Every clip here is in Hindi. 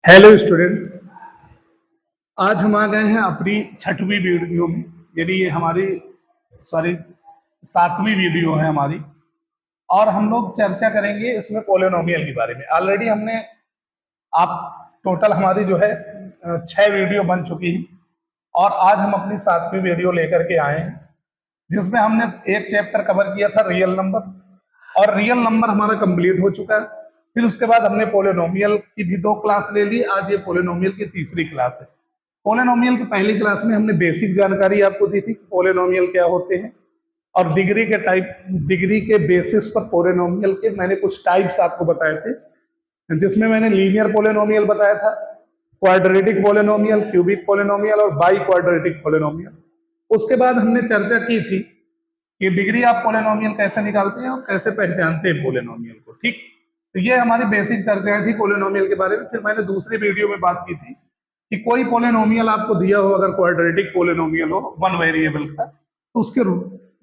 Hello student. आज हम आ गए हैं अपनी छठवीं वीडियो में। यानी ये हमारी सॉरी 7वीं वीडियो है हमारी। और हम लोग चर्चा करेंगे इसमें पोलिनोमियल के बारे में। ऑलरेडी हमने आप टोटल हमारी जो है 6 वीडियो बन चुकी है। और आज हम अपनी 7वीं वीडियो लेकर के आए हैं, जिसमें हमने एक चैप्टर कवर किया था रियल नंबर। और रियल नंबर हमारा कंप्लीट हो चुका है। फिर उसके बाद हमने पोलिनोमियल की भी 2 क्लास ले ली। आज ये पोलिनोमियल की तीसरी क्लास है। पोलिनोमियल की पहली क्लास में हमने बेसिक जानकारी आपको दी थी, पोलिनोमियल क्या होते हैं और डिग्री के टाइप, डिग्री के बेसिस पर पोलिनोमियल के मैंने कुछ टाइप्स आपको बताए थे, जिसमें मैंने लीनियर पोलिनोमियल बताया था, क्वाड्रेटिक पोलिनोमियल, क्यूबिक पोलिनोमियल और बाई क्वाड्रेटिक पोलिनोमियल। उसके बाद हमने चर्चा की थी कि डिग्री आप पोलिनोमियल कैसे निकालते हैं और कैसे पहचानते हैं पोलिनोमियल को। ठीक, तो ये हमारी बेसिक चर्चाएं थी पोलिनोमियल के बारे में। फिर मैंने दूसरी वीडियो में बात की थी कि कोई पोलिनोमियल आपको दिया हो, अगर क्वाड्रेटिक पोलिनोमियल हो वन वेरिएबल का, तो उसके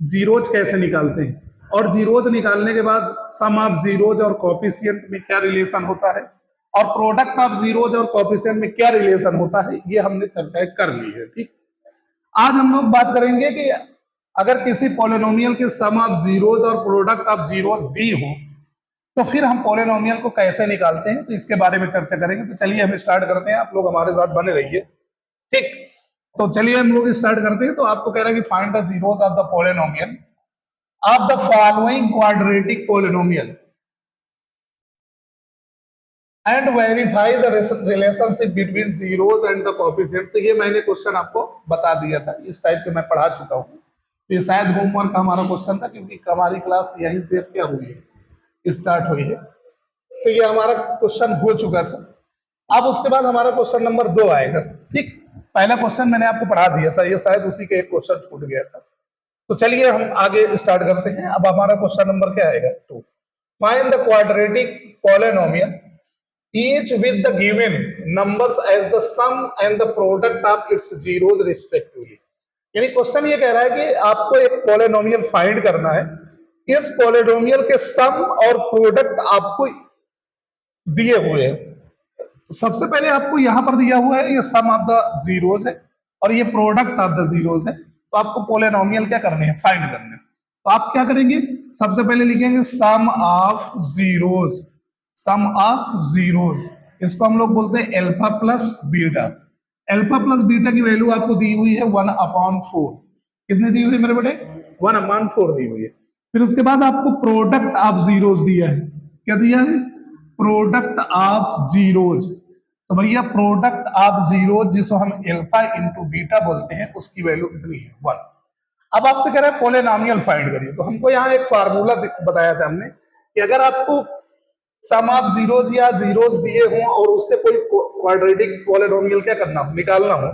जीरोज कैसे निकालते हैं, और जीरोज निकालने के बाद सम ऑफ जीरोज और कोफिशिएंट में क्या रिलेशन होता है, और प्रोडक्ट ऑफ जीरोज और कोफिशिएंट में क्या रिलेशन होता है, ये हमने चर्चाएं कर ली है। ठीक, आज हम लोग बात करेंगे कि अगर किसी पोलिनोमियल के सम ऑफ जीरोज और प्रोडक्ट ऑफ जीरोज दी हो, तो फिर हम पोलिनोमियल को कैसे निकालते हैं, तो इसके बारे में चर्चा करेंगे। तो चलिए हम स्टार्ट करते हैं, आप लोग हमारे साथ बने रहिए। ठीक, तो चलिए हम लोग स्टार्ट करते हैं। तो आपको कह रहा है कि find the zeros of the polynomial of the following quadratic polynomial and verify the relationship between zeros and the coefficient. तो ये मैंने क्वेश्चन आपको बता दिया था, इस टाइप के मैं पढ़ा चुका हूँ। तो ये शायद होमवर्क का हमारा क्वेश्चन था, क्योंकि हमारी क्लास यहीं से क्या हुई है, स्टार्ट हुई है। तो ये हमारा क्वेश्चन हो चुका था। अब उसके बाद हमारा क्वेश्चन नंबर 2 आएगा। ठीक, पहला क्वेश्चन मैंने आपको पढ़ा दिया था, ये शायद उसी के एक क्वेश्चन छूट गया था। तो चलिए हम आगे स्टार्ट करते हैं। अब हमारा क्वेश्चन नंबर क्या आएगा, 2। Find the quadratic polynomial each with the given numbers as the sum and the product of its zeros respectively। यानी क्वेश्चन ये कह रहा है कि आपको एक पोलिनोमियल फाइंड करना है, इस पोलिनोमियल के सम और प्रोडक्ट आपको दिए हुए हैं। तो सबसे पहले आपको यहां पर दिया हुआ है, ये सम ऑफ द जीरोज है और ये प्रोडक्ट ऑफ द जीरोज है। तो आपको पोलिनोमियल क्या करने हैं, फाइंड करने हैं। तो आप क्या करेंगे, सबसे पहले लिखेंगे sum of zeros, sum of zeros. इसको हम लोग बोलते हैं alpha plus beta. Alpha plus beta की वैल्यू आपको दी हुई है 1/4। कितनी दी हुई है मेरे बेटे, 1/4 दी हुई है। फिर उसके बाद आपको प्रोडक्ट ऑफ जीरोज दिया है। क्या दिया है, प्रोडक्ट ऑफ जीरोज। तो भैया प्रोडक्ट ऑफ जीरोज, जिसको हम एल्फा इंटू बीटा बोलते हैं, उसकी वैल्यू कितनी है, 1। अब आपसे कह रहे हैं पोलिनोमियल फाइंड करिए। तो हमको यहाँ एक फार्मूला बताया था हमने कि अगर आपको सम ऑफ जीरोज या जीरोज दिए हों और उससे कोई क्वाड्रेटिक पोलिनोमियल क्या करना हो, निकालना हो,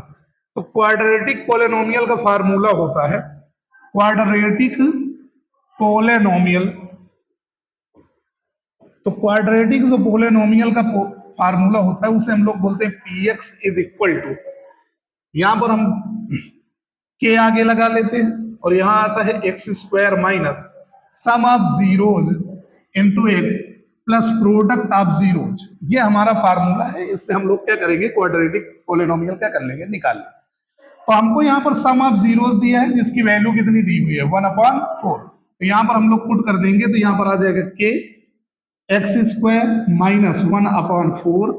तो क्वाड्रेटिक पोलिनोमियल का फार्मूला होता है क्वाड्रेटिक पोलिनोमियल। तो क्वाड्रेटिक जो पोलिनोमियल का फार्मूला होता है उसे हम लोग बोलते हैं px इज इक्वल टू, यहां पर हम के आगे लगा लेते हैं और यहां आता है x square minus sum of zeros into x plus product of zeros. ये हमारा फार्मूला है। इससे हम लोग क्या करेंगे, क्वाड्रेटिक पोलिनोमियल क्या कर लेंगे, निकाल लेंगे। तो हमको यहाँ पर सम ऑफ जीरोज दिया है, जिसकी वैल्यू कितनी दी हुई है, 1/4। तो यहाँ पर हम लोग पुट कर देंगे, तो यहाँ पर आ जाएगा के x square minus 1/4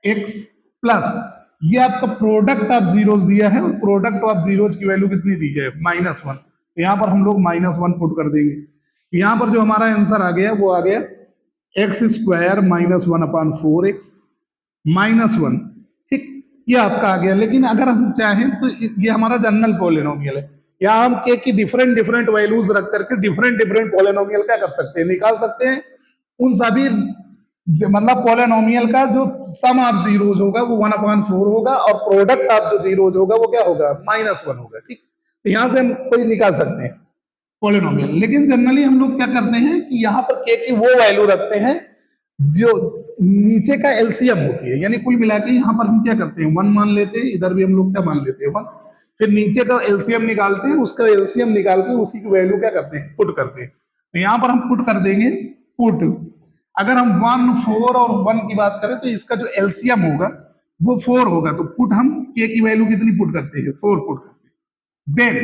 x plus ये आपका प्रोडक्ट ऑफ जीरोज दिया है, और प्रोडक्ट ऑफ जीरोज की वैल्यू कितनी दी है, -1। तो यहाँ पर हम लोग -1 पुट कर देंगे। यहाँ पर जो हमारा आंसर आ गया वो आ गया एक्स स्क्वायर माइनस 1/4 एक्स -1। ठीक, ये आपका आ गया। लेकिन अगर हम चाहें तो ये हमारा जनरल पोलिनोमियल है, यहाँ हम के की डिफरेंट डिफरेंट वैल्यूज रख करके डिफरेंट डिफरेंट पोलिनोमियल क्या कर सकते हैं, निकाल सकते हैं। उन सभी मतलब पोलिनोमियल का जो सम ऑफ जीरोज होगा वो 1/4 होगा, और प्रोडक्ट ऑफ जो जीरोज होगा वो क्या होगा, -1 होगा। ठीक, तो यहां से हम कोई निकाल सकते हैं पोलिनोमियल। लेकिन जनरली हम लोग क्या करते हैं कि यहाँ पर के की वो वैल्यू रखते हैं जो नीचे का एलसीएम होती है। यानी कुल मिला के यहाँ पर हम क्या करते हैं, 1 मान लेते हैं, इधर भी हम लोग क्या मान लेते हैं, 1। फिर नीचे का एलसीएम निकालते हैं, उसका एलसीएम निकाल के उसी की वैल्यू क्या करते हैं, पुट करते हैं। तो यहाँ पर हम पुट कर देंगे, पुट अगर हम 1, 4 और 1 की बात करें तो इसका जो एलसीएम होगा वो 4 होगा, तो पुट हम के की वैल्यू कितनी पुट करते हैं, 4 पुट करते हैं। देन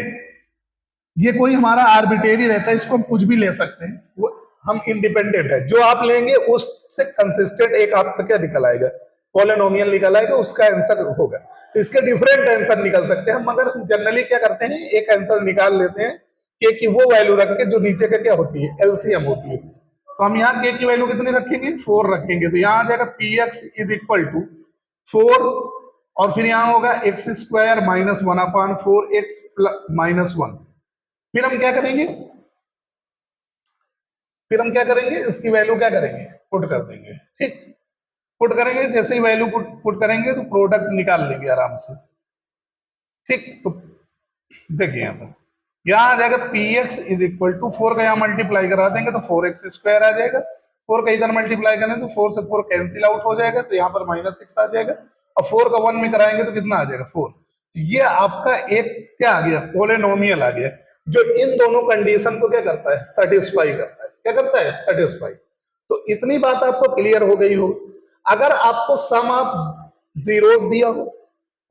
ये कोई हमारा आर्बिट्रेरी रहता है, इसको हम कुछ भी ले सकते हैं, वो हम इंडिपेंडेंट है, जो आप लेंगे उससे कंसिस्टेंट एक आपका क्या निकल आएगा, पॉलिनोमियल निकल आएगा, उसका आंसर होगा। तो इसके डिफरेंट आंसर निकल सकते हैं, मगर हम जनरली क्या करते हैं, एक आंसर निकाल लेते हैं के की वो वैल्यू रख के जो नीचे का क्या होती है, एलसीएम होती है। तो हम यहाँ के की वैल्यू कितनी रखेंगे, 4 रखेंगे, तो यहाँ आ जाएगा p x is equal to 4, और फिर यहाँ होगा x square minus 1/4 x minus 1। फिर हम क्या करेंगे, फिर हम क्या करेंगे, इसकी वैल्यू क्या करेंगे, पुट कर देंगे। ठीक, पुट करेंगे, जैसे ही वैल्यू पुट करेंगे तो प्रोडक्ट निकाल लेंगे आराम से। ठीक, तो देखिए यहाँ पर यहाँ आ जाएगा p x is equal to 4 का यहाँ मल्टीप्लाई करा देंगे तो 4x स्क्वायर आ जाएगा, 4 का इधर मल्टीप्लाई करें तो 4 से 4 कैंसिल आउट हो जाएगा, तो यहाँ पर -6 आ जाएगा, और 4 का 1 में कराएंगे तो कितना आ जाएगा, 4। तो ये आपका एक क्या आ गया, पॉलिनोमियल आ गया, जो इन दोनों कंडीशन को क्या करता है, सेटिस्फाई करता है। क्या करता है, सेटिस्फाई। तो इतनी बात आपको क्लियर हो गई हो। अगर आपको सम ऑफ जीरोस दिया हो,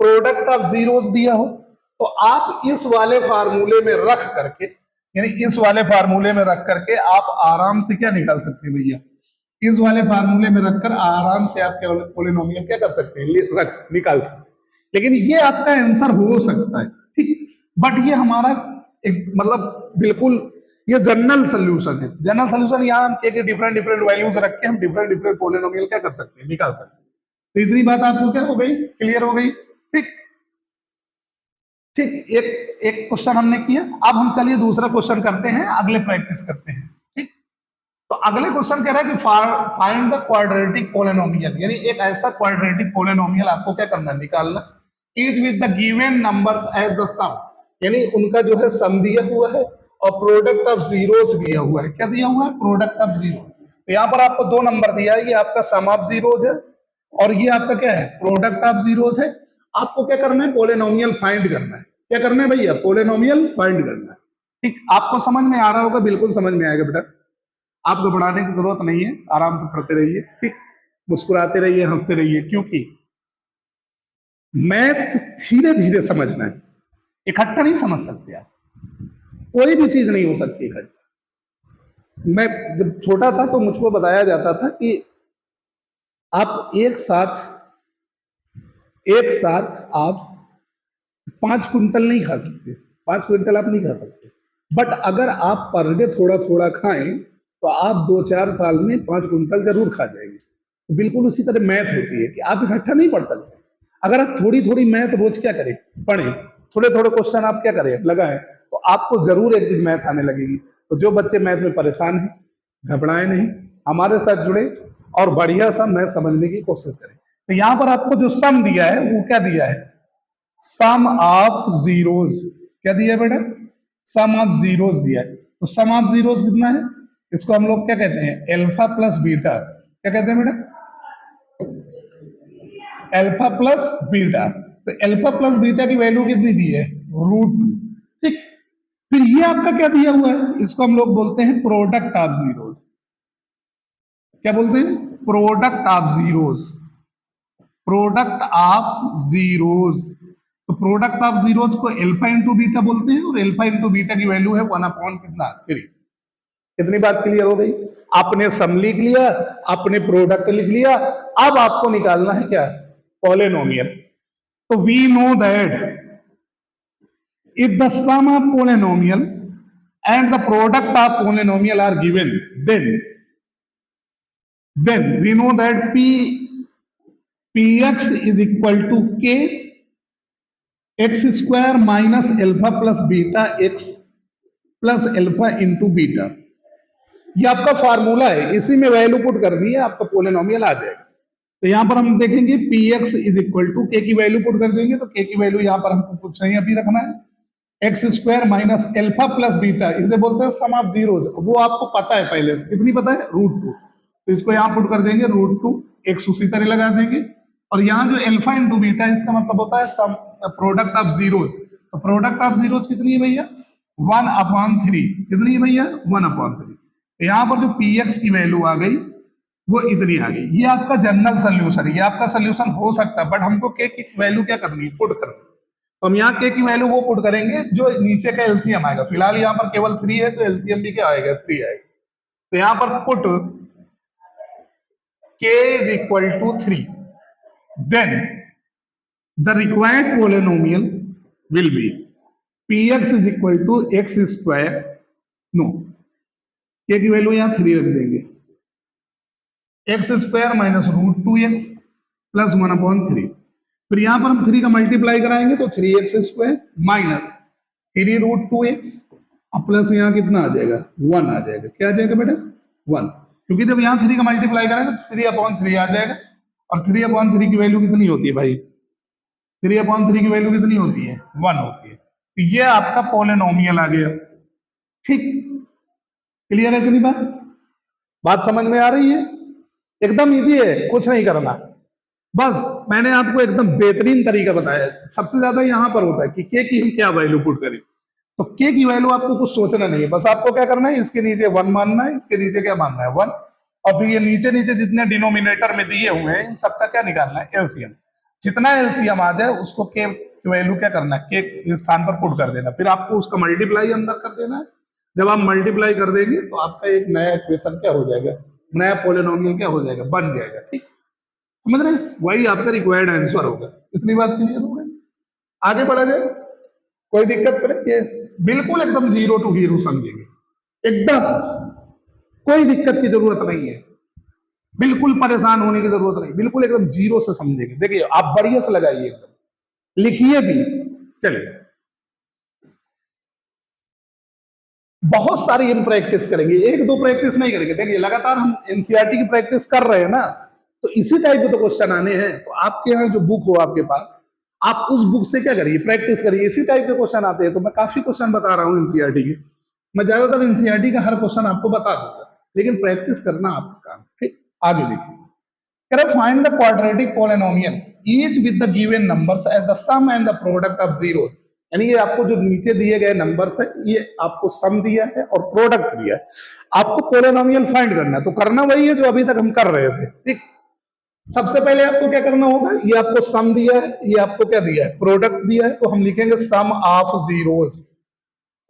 प्रोडक्ट ऑफ जीरोस दिया हो, तो आप इस वाले फार्मूले में रख करके, यानी इस वाले फार्मूले में रख करके आप आराम से क्या निकाल सकते हैं भैया, इस वाले फार्मूले में रखकर आराम से आप केवल पॉलिनोमियल क्या कर सकते हैं, निकाल सकते हैं। लेकिन ये आपका आंसर हो सकता है, ठीक, बट ये हमारा एक मतलब बिल्कुल ये जनरल सोल्यूशन है। जनरल सोल्यूशन यहाँ हम के डिफरेंट डिफरेंट वैल्यूज रख के हम डिफरेंट डिफरेंट पॉलिनोमियल क्या कर सकते हैं, निकाल सकते हैं। तो इतनी बात आपको क्या हो गई, क्लियर हो गई। ठीक ठीक, एक क्वेश्चन हमने किया, अब हम चलिए दूसरा क्वेश्चन करते हैं, अगले प्रैक्टिस करते हैं। ठीक, तो अगले क्वेश्चन कह रहा है कि फाइंड द क्वाड्रेटिक पॉलिनोमियल, यानी एक ऐसा क्वाड्रेटिक पॉलिनोमियल आपको क्या करना है, निकालना, is with the given numbers as the sum, यानी उनका जो है सम दिया हुआ है और प्रोडक्ट ऑफ जीरोस दिया हुआ है। क्या दिया हुआ है, प्रोडक्ट ऑफ जीरो। तो यहाँ पर आपको 2 नंबर दिया है, ये आपका सम ऑफ जीरोस है और ये आपका क्या है, प्रोडक्ट ऑफ जीरोस है। आपको क्या करना है, पॉलिनोमियल फाइंड करना है। क्या करना है भैया, पॉलिनोमियल फाइंड करना है। ठीक, आपको समझ में आ रहा होगा, बिल्कुल समझ में आएगा बेटा, आपको बढ़ाने की जरूरत नहीं है, आराम से पढ़ते रहिए। ठीक, मुस्कुराते रहिए, हंसते रहिए, क्योंकि मैथ धीरे धीरे समझना है, इकट्ठा नहीं समझ सकते आप, कोई भी चीज नहीं हो सकती इकट्ठा। मैं जब छोटा था तो मुझको बताया जाता था कि आप एक साथ आप 5 क्विंटल नहीं खा सकते, 5 क्विंटल आप नहीं खा सकते, बट अगर आप पर डे थोड़ा थोड़ा खाएं तो आप 2-4 साल में 5 क्विंटल जरूर खा जाएंगे। तो बिल्कुल उसी तरह मैथ होती है कि आप इकट्ठा नहीं पढ़ सकते। अगर आप थोड़ी थोड़ी मैथ रोज क्या करें, पढ़ें, थोड़े थोड़े क्वेश्चन आप क्या करें, लगाएं, तो आपको जरूर एक दिन मैथ आने लगेगी। तो जो बच्चे मैथ में परेशान हैं, घबराएं नहीं, हमारे साथ जुड़े और बढ़िया सा मैथ समझने की कोशिश करें। तो यहाँ पर आपको जो सम दिया है वो क्या दिया है, सम ऑफ जीरोस। क्या दिया है बेटा, सम ऑफ जीरोस दिया है। तो सम ऑफ जीरोस कितना है, इसको हम लोग क्या कहते हैं, अल्फा प्लस बीटा। क्या कहते हैं बेटा, अल्फा प्लस बीटा। तो अल्फा प्लस बीटा की वैल्यू कितनी दी है, √2। ठीक, फिर ये आपका क्या दिया हुआ है, इसको हम लोग बोलते हैं प्रोडक्ट ऑफ जीरोस। क्या बोलते हैं, product of zeros, product of zeros. तो प्रोडक्ट ऑफ जीरोस को अल्फा इंटू बीटा बोलते हैं, और अल्फा इंटू बीटा की वैल्यू है 1/3। कितनी बात क्लियर हो गई। आपने सम लिख लिया, आपने प्रोडक्ट लिख लिया, अब आपको निकालना है क्या, पॉलिनोमियल। तो we know that if the sum of polynomial and the product of polynomial are given, then we know that px is equal to k x square minus alpha plus beta x plus alpha into beta। ये आपका फार्मूला है, इसी में वैल्यू पुट कर दी है, आपका पोलिनोमियल आ जाएगा। तो यहां पर हम देखेंगे px इज इक्वल टू के की वैल्यू पुट कर देंगे, तो के की वैल्यू यहां पर हमको कुछ नहीं अभी रखना है, x square minus alpha plus beta, इसे बोलते हैं सम ऑफ जीरोस। वो आपको पता है पहले से, कितनी पता है, √2। तो इसको यहाँ पुट कर देंगे, √2, एक्स उसी तरह लगा देंगे, और यहाँ जो एल्फा इंटू बीटा इसका मतलब होता है सम प्रोडक्ट ऑफ जीरोस। तो प्रोडक्ट ऑफ जीरोस कितनी है भैया, 1/3। कितनी है भैया, 1/3। तो यहाँ पर जो px की वैल्यू आ गई वो इतनी आ गई। ये आपका जनरल सोल्यूशन है, ये आपका सोल्यूशन हो सकता है, बट हमको के की वैल्यू क्या करनी है, पुट करनी है। तो हम यहाँ के की वैल्यू वो पुट करेंगे जो नीचे का एलसीएम आएगा। फिलहाल यहाँ पर केवल 3 है, तो एलसीएम भी क्या आएगा, 3 आएगा। तो यहाँ पर put k is equal to 3, then the required polynomial will be px is equal to x square, no, k की वैल्यू यहाँ 3 रख देंगे, x square minus root 2x plus 1/3। फिर यहां पर हम 3 का मल्टीप्लाई कराएंगे तो 3x स्क्वायर माइनस 3√2x अब प्लस यहाँ कितना आ जाएगा, 1 आ जाएगा। क्या आ जाएगा बेटा, 1, क्योंकि जब यहाँ 3 का मल्टीप्लाई करेंगे तो 3/3 आ जाएगा। और 3/3 की वैल्यू कितनी होती है भाई, 3/3 की वैल्यू कितनी होती है, 1 होती है। तो ये आपका पॉलिनोमियल आ गया। ठीक, क्लियर है इतनी बात समझ में आ रही है? एकदम इजी है, कुछ नहीं करना। बस मैंने आपको एकदम बेहतरीन तरीका बताया। सबसे ज्यादा यहां पर होता है कि के की हम क्या वैल्यू पुट करें। तो के की वैल्यू आपको कुछ सोचना नहीं है, बस आपको क्या करना है, इसके नीचे 1 मानना है, इसके नीचे क्या मानना है, 1। और फिर ये नीचे नीचे जितने डिनोमिनेटर में दिए हुए हैं इन सबका क्या निकालना है, एलसीएम। जितना एलसीएम आ जाए उसको के वैल्यू क्या करना है, के स्थान पर पुट कर देना। फिर आपको उसका मल्टीप्लाई अंदर कर देना है। जब आप मल्टीप्लाई कर देंगे तो आपका एक नया इक्वेशन क्या हो जाएगा, नया पॉलिनोमियल क्या हो जाएगा, बन जाएगा। ठीक, समझ रहे हैं? वही आपका रिक्वायर्ड आंसर होगा। इतनी बात क्लियर हो गई? आगे बढ़ा जाए, कोई दिक्कत करें, ये बिल्कुल एकदम 0 to हीरो समझेंगे, एकदम कोई दिक्कत की जरूरत नहीं है, बिल्कुल परेशान होने की जरूरत नहीं, बिल्कुल एकदम 0 से समझेंगे। देखिए आप बढ़िया से लगाइए, एकदम लिखिए भी। चलिए बहुत सारी हम प्रैक्टिस करेंगे, एक दो प्रैक्टिस नहीं करेंगे। देखिए लगातार हम एनसीईआरटी की प्रैक्टिस कर रहे हैं ना, तो इसी टाइप के तो क्वेश्चन आने हैं। तो आपके यहाँ जो बुक हो आपके पास, आप उस बुक से क्या करिए, प्रैक्टिस करिए। इसी टाइप के क्वेश्चन आते हैं। तो मैं काफी क्वेश्चन बता रहा हूँ एनसीईआरटी के, मैं ज्यादातर एनसीईआरटी का हर क्वेश्चन आपको बता दूंगा, लेकिन प्रैक्टिस करना आपका काम। ठीक, आगे देखिए, find the quadratic polynomial each with the given numbers as the sum and the product of zero. यानी ये आपको जो नीचे दिए गए नंबर्स है, ये आपको सम दिया है और प्रोडक्ट दिया है, आपको पॉलिनोमियल फाइंड करना है। तो करना वही है जो अभी तक हम कर रहे थे। ठीक, सबसे पहले आपको क्या करना होगा, ये आपको सम दिया है, ये आपको क्या दिया है, प्रोडक्ट दिया है। तो हम लिखेंगे सम ऑफ जीरोज।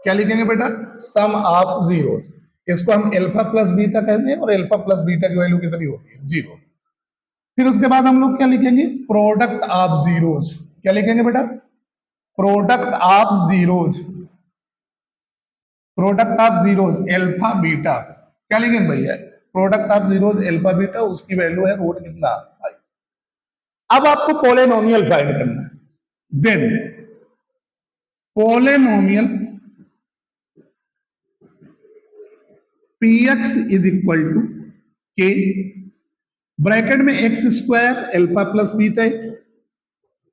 क्या लिखेंगे बेटा, सम ऑफ जीरोज। इसको हम अल्फा प्लस बीटा कहते हैं, और अल्फा प्लस बीटा की वैल्यू कितनी होती है, 0। फिर उसके बाद हम लोग क्या लिखेंगे, प्रोडक्ट ऑफ जीरोज। क्या लिखेंगे बेटा, product of zeros, product of zeros alpha beta. क्या लिखेंगे भैया, product of zeros alpha beta, उसकी वैल्यू है रूट कितना, 5। अब आपको पॉलिनोमियल फाइंड करना है। Then polynomial px is equal to k, bracket में x square alpha plus beta x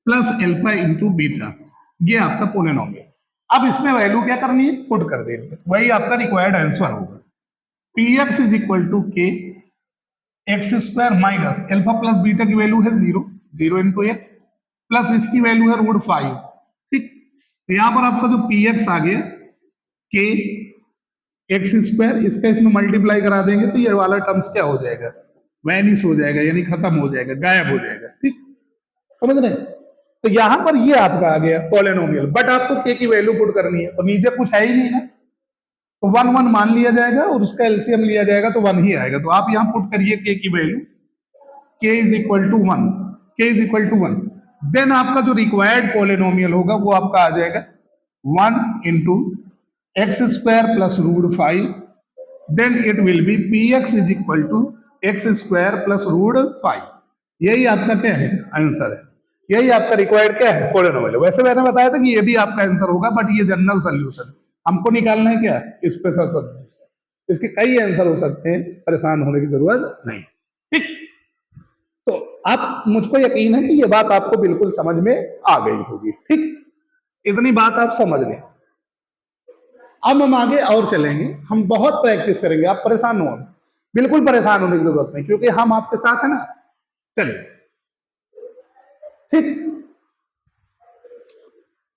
plus alpha into beta, ये आपका पॉलिनोमियल। अब इसमें वैल्यू क्या करनी है, पुट कर देनी है, वही आपका रिक्वायर्ड आंसर होगा। px इज इक्वल टू के x square minus alpha plus beta की वैल्यू है 0, 0 इंटू एक्स प्लस इसकी वैल्यू है √5। ठीक, तो यहां पर आपका जो px आ गया के एक्स स्क्वायर, इसका इसमें मल्टीप्लाई करा देंगे तो ये वाला टर्म्स क्या हो जाएगा, वैनिश हो जाएगा, यानी खत्म हो जाएगा, गायब हो जाएगा। ठीक, समझ रहे हैं? तो यहां पर ये आपका आ गया पॉलिनोमियल, बट आपको के की वैल्यू पुट करनी है। तो नीचे कुछ है ही नहीं ना, तो 1 1 मान लिया जाएगा और उसका एलसीएम लिया जाएगा तो 1 ही आएगा। तो आप यहां पुट करिए के की वैल्यू, के इज इक्वल टू 1, के इज इक्वल टू 1। देन आपका जो रिक्वायर्ड पॉलिनोमियल होगा वो आपका आ जाएगा 1 into x square plus √5। Then it will be px is equal to x square plus √5। यही आपका क्या है, आंसर है। यही आपका रिक्वायर्ड क्या है, पॉलिनोमियल। वैसे मैंने बताया था कि ये भी आपका आंसर होगा, बट ये जनरल सोल्यूशन, हमको निकालना है क्या, स्पेशल सोल्यूशन। इसके कई आंसर हो सकते हैं, परेशान होने की जरूरत नहीं। ठीक, तो आप, मुझको यकीन है कि ये बात आपको बिल्कुल समझ में आ गई होगी। ठीक, इतनी बात आप समझ लें। अब हम आगे और चलेंगे, हम बहुत प्रैक्टिस करेंगे, आप परेशान हो, बिल्कुल परेशान होने की जरूरत नहीं, क्योंकि हम आपके साथ है ना। चलिए, ठीक,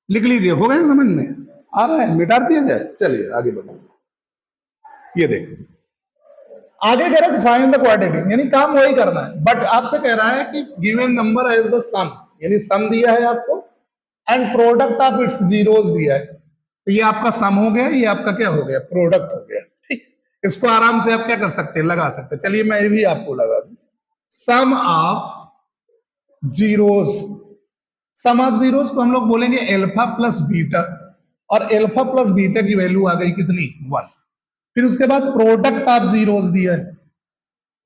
लिख लीजिए, हो गए समझ में आ रहा है, मिटा दिया जाए। चलिए आगे बढ़ो, ये देखो आगे कह रहा है फाइंड द क्वाड्रेटिक, यानी काम वही करना है, बट आपसे कह रहा है कि given number as the sum, यानी सम दिया है आपको and product of its zeros दिया है, तो ये आपका सम हो गया, ये आपका क्या हो गया, प्रोडक्ट हो गया। ठीक, इसको आराम से आप क्या कर सकते हैं, लगा सकते हैं। चलिए मैं भी आपको लगा दूं, sum of zeros, sum of zeros को हम लोग बोलेंगे एल्फा प्लस बीटा, और एल्फा प्लस बीटा की वैल्यू आ गई कितनी, 1। फिर उसके बाद प्रोडक्ट ऑफ जीरोस दिया है,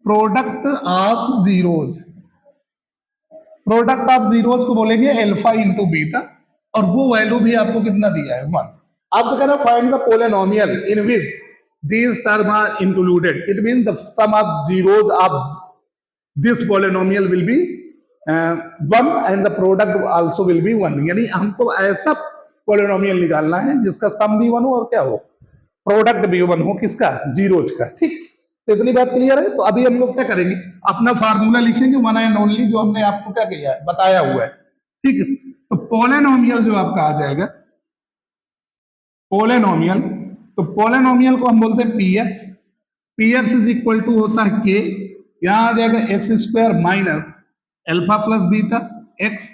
product of zeros, product of zeros को बोलेंगे एल्फा इंटू बीटा, और वो वैल्यू भी आपको कितना दिया है, 1। आपसे कह रहा है find the polynomial in which these term are included, it mean the sum of zeros of this polynomial will be 1 and the product also will be 1, यानी हमको ऐसा पोलिनोमियल निकालना है जिसका सम भी 1 हो और क्या हो, प्रोडक्ट भी 1 हो, किसका, जीरोज का। ठीक, तो इतनी बात क्लियर है। तो अभी हम लोग क्या करेंगे, अपना फार्मूला लिखेंगे, वन एंड ओनली, जो हमने आपको क्या किया है, बताया हुआ है। ठीक है, तो पोलिनोमियल जो आपका आ जाएगा, पोलिनोमियल, तो पोलिनोमियल को हम बोलते हैं p x, p x is equal to होता है के, यहां आ जाएगा x square minus alpha plus beta x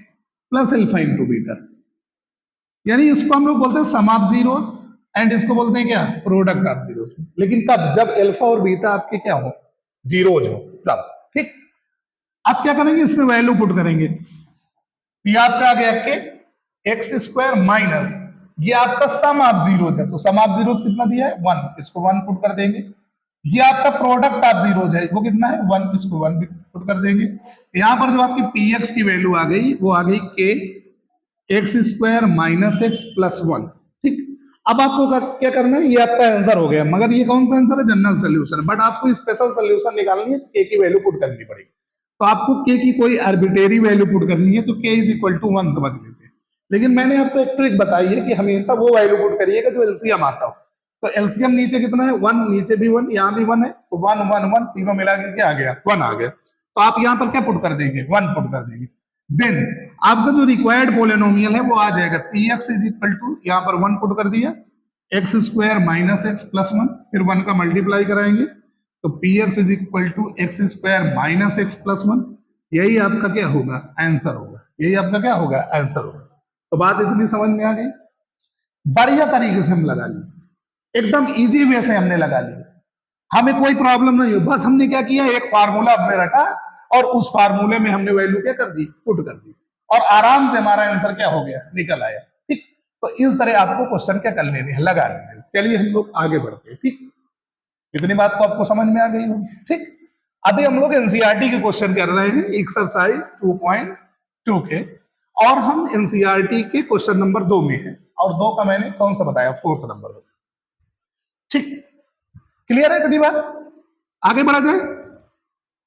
plus alpha into beta, यानी इसको हम लोग बोलते हैं सम ऑफ जीरोस एंड इसको बोलते हैं क्या, प्रोडक्ट ऑफ जीरोस। लेकिन कब, जब एल्फा और बीटा आपके क्या हो, जीरोज हो, तब। ठीक, अब क्या करेंगे, इसमें वैल्यू पुट करेंगे, ये आपका आ गया के एक्स स्क्वायर माइनस, ये आपका सम ऑफ जीरोज है, तो सम ऑफ जीरोज कितना दिया है, 1, इसको 1 पुट कर देंगे। ये आपका प्रोडक्ट ऑफ जीरोज है, वो कितना है, 1, इसको 1 पुट कर देंगे। यहां पर जो आपकी पीएक्स की वैल्यू आ गई, वो आ गई के x square minus x plus 1। ठीक, अब आपको क्या करना है, ये आपका आंसर हो गया, मगर ये कौन सा आंसर है, जनरल सोल्यूशन है, बट आपको स्पेशल सोल्यूशन निकालनी है, के की वैल्यू पुट करनी पड़ेगी। तो आपको के की कोई आर्बिट्रेरी वैल्यू पुट करनी है, तो के इज इक्वल टू 1 समझ लेते हैं। लेकिन मैंने आपको एक ट्रिक बताई है कि हमेशा वो वैल्यू पुट करिएगा जो एलसीएम आता हो। तो एलसीएम नीचे कितना है, 1, नीचे भी 1, यहाँ भी 1 है, तो 1 1 1 तीनों मिला के क्या आ गया, 1 आ गया। तो आप यहाँ पर क्या पुट कर देंगे, 1 पुट कर देंगे। देन आपका जो रिक्वायर्ड पोलिनोमियल है वो आ जाएगा, p x is equal to, यहाँ पर 1 पुट कर दिया, x square minus x plus 1, फिर 1 का मल्टीप्लाई कराएंगे, तो p x is equal to x square minus x plus 1, यही आपका क्या होगा, आंसर होगा, यही आपका क्या होगा, आंसर होगा। तो बात इतनी समझ में आ गई, बढ़िया तरीके से हम लगा लिए, एकदम इजी वे से हमने लगा लिया, हमें कोई प्रॉब्लम नहीं हो। बस हमने क्या किया, एक फार्मूला हमने रखा और उस फार्मूले में हमने वैल्यू क्या कर दी, पुट कर दी, और आराम से हमारा आंसर क्या हो गया, निकल आया। ठीक, तो इस तरह आपको क्वेश्चन क्या कर लेने हैं, लगा लेने। चलिए हम लोग आगे बढ़ते हैं। ठीक, इतनी बात तो आपको समझ में आ गई होगी। ठीक, अभी हम लोग एनसीईआरटी के क्वेश्चन कर रहे हैं, एक्सरसाइज 2.2 के, और हम एनसीईआरटी के क्वेश्चन नंबर 2 में हैं, और 2 का मैंने कौन सा बताया, 4th नंबर में। ठीक, क्लियर है इतनी बात, आगे बढ़ा जाए,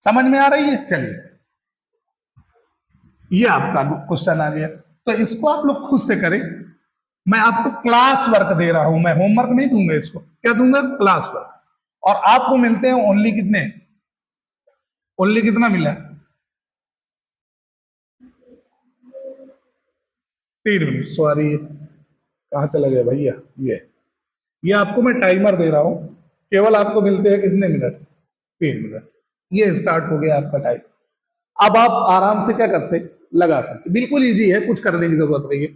समझ में आ रही है। चलिए, ये आपका क्वेश्चन आ गया, तो इसको आप लोग खुद से करें, मैं आपको क्लास वर्क दे रहा हूं, मैं होमवर्क नहीं दूंगा, इसको क्या दूंगा, क्लास वर्क। और आपको मिलते हैं ओनली कितने, ओनली कितना मिला, 3 मिनट, सॉरी कहां चला गया भैया, ये आपको मैं टाइमर दे रहा हूं, केवल आपको मिलते हैं कितने मिनट, 3 मिनट। ये स्टार्ट हो गया आपका टाइम। अब आप आराम से क्या कर सकते, लगा सकते, बिल्कुल इजी है, कुछ करने की जरूरत नहीं है।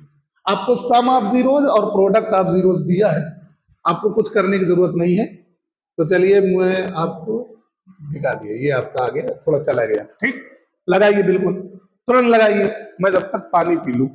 आपको सम ऑफ जीरोज और प्रोडक्ट ऑफ जीरोज दिया है, आपको कुछ करने की जरूरत नहीं है। तो चलिए मैं आपको दिखा दिया, ये आपका आ गया, थोड़ा चला गया। ठीक, लगाइए, बिल्कुल तुरंत लगाइए, मैं जब तक पानी पी लूं।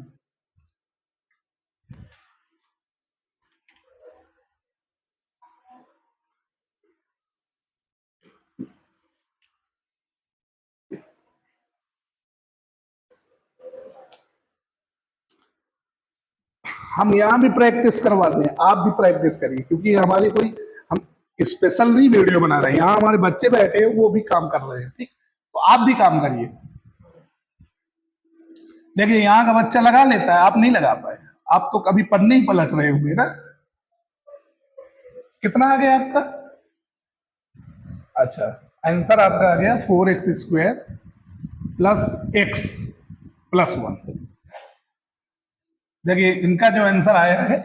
हम यहाँ भी प्रैक्टिस करवाते हैं, आप भी प्रैक्टिस करिए, क्योंकि हमारी कोई, हम स्पेशल नहीं वीडियो बना रहे हैं, यहाँ हमारे बच्चे बैठे हैं, वो भी काम कर रहे हैं। ठीक, तो आप भी काम करिए। देखिए, यहाँ का बच्चा लगा लेता है, आप नहीं लगा पाए, आप तो कभी पढ़ने ही पलट रहे होंगे ना। कितना आ गया आपका, अच्छा, आंसर आपका आ गया 4x square plus x plus 1। देखिए, इनका जो आंसर आया है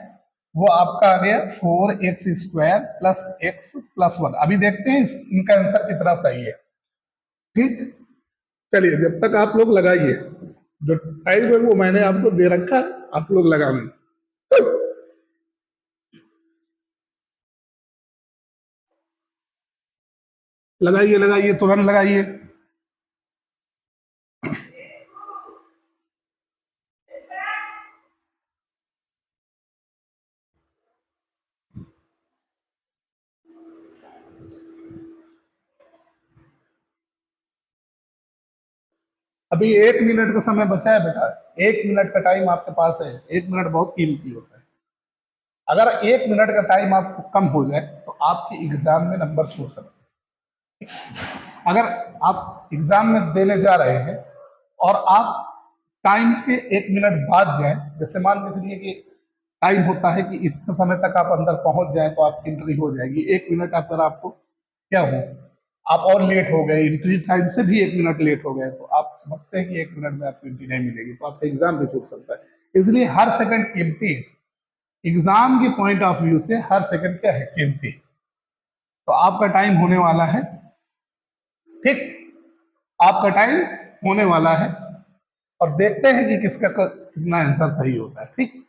वो आपका आ गया 4x² प्लस x+1। अभी देखते हैं इनका आंसर कितना सही है। ठीक, चलिए जब तक आप लोग लगाइए, जो टाइम है वो मैंने आपको दे रखा है, आप लोग लगाएं। लगाइए लगाइए, तुरंत लगाइए। अभी 1 मिनट का समय बचा है बेटा, 1 मिनट का टाइम आपके पास है। 1 मिनट बहुत कीमती होता है। अगर 1 मिनट का टाइम आपको कम हो जाए तो आपके एग्जाम में नंबर छूट सकते हैं। अगर आप एग्जाम में देने जा रहे हैं और आप टाइम के 1 मिनट बाद जाएं, जैसे मान के चलिए कि टाइम होता है कि इतने समय तक आप अंदर पहुंच जाएं तो आपकी एंट्री हो जाएगी। 1 मिनट अगर आपको क्या हो, आप और लेट हो गए, एंट्री टाइम से भी 1 मिनट लेट हो गए, तो आप समझते हैं कि 1 मिनट में आपको एंट्री नहीं मिलेगी, तो आपका एग्जाम भी छूट सकता है। इसलिए हर सेकंड कीमती है। एग्जाम के पॉइंट ऑफ व्यू से हर सेकंड क्या है, कीमती। तो आपका टाइम होने वाला है। ठीक, आपका टाइम होने वाला है और देखते हैं कि किसका कितना आंसर सही होता है। ठीक,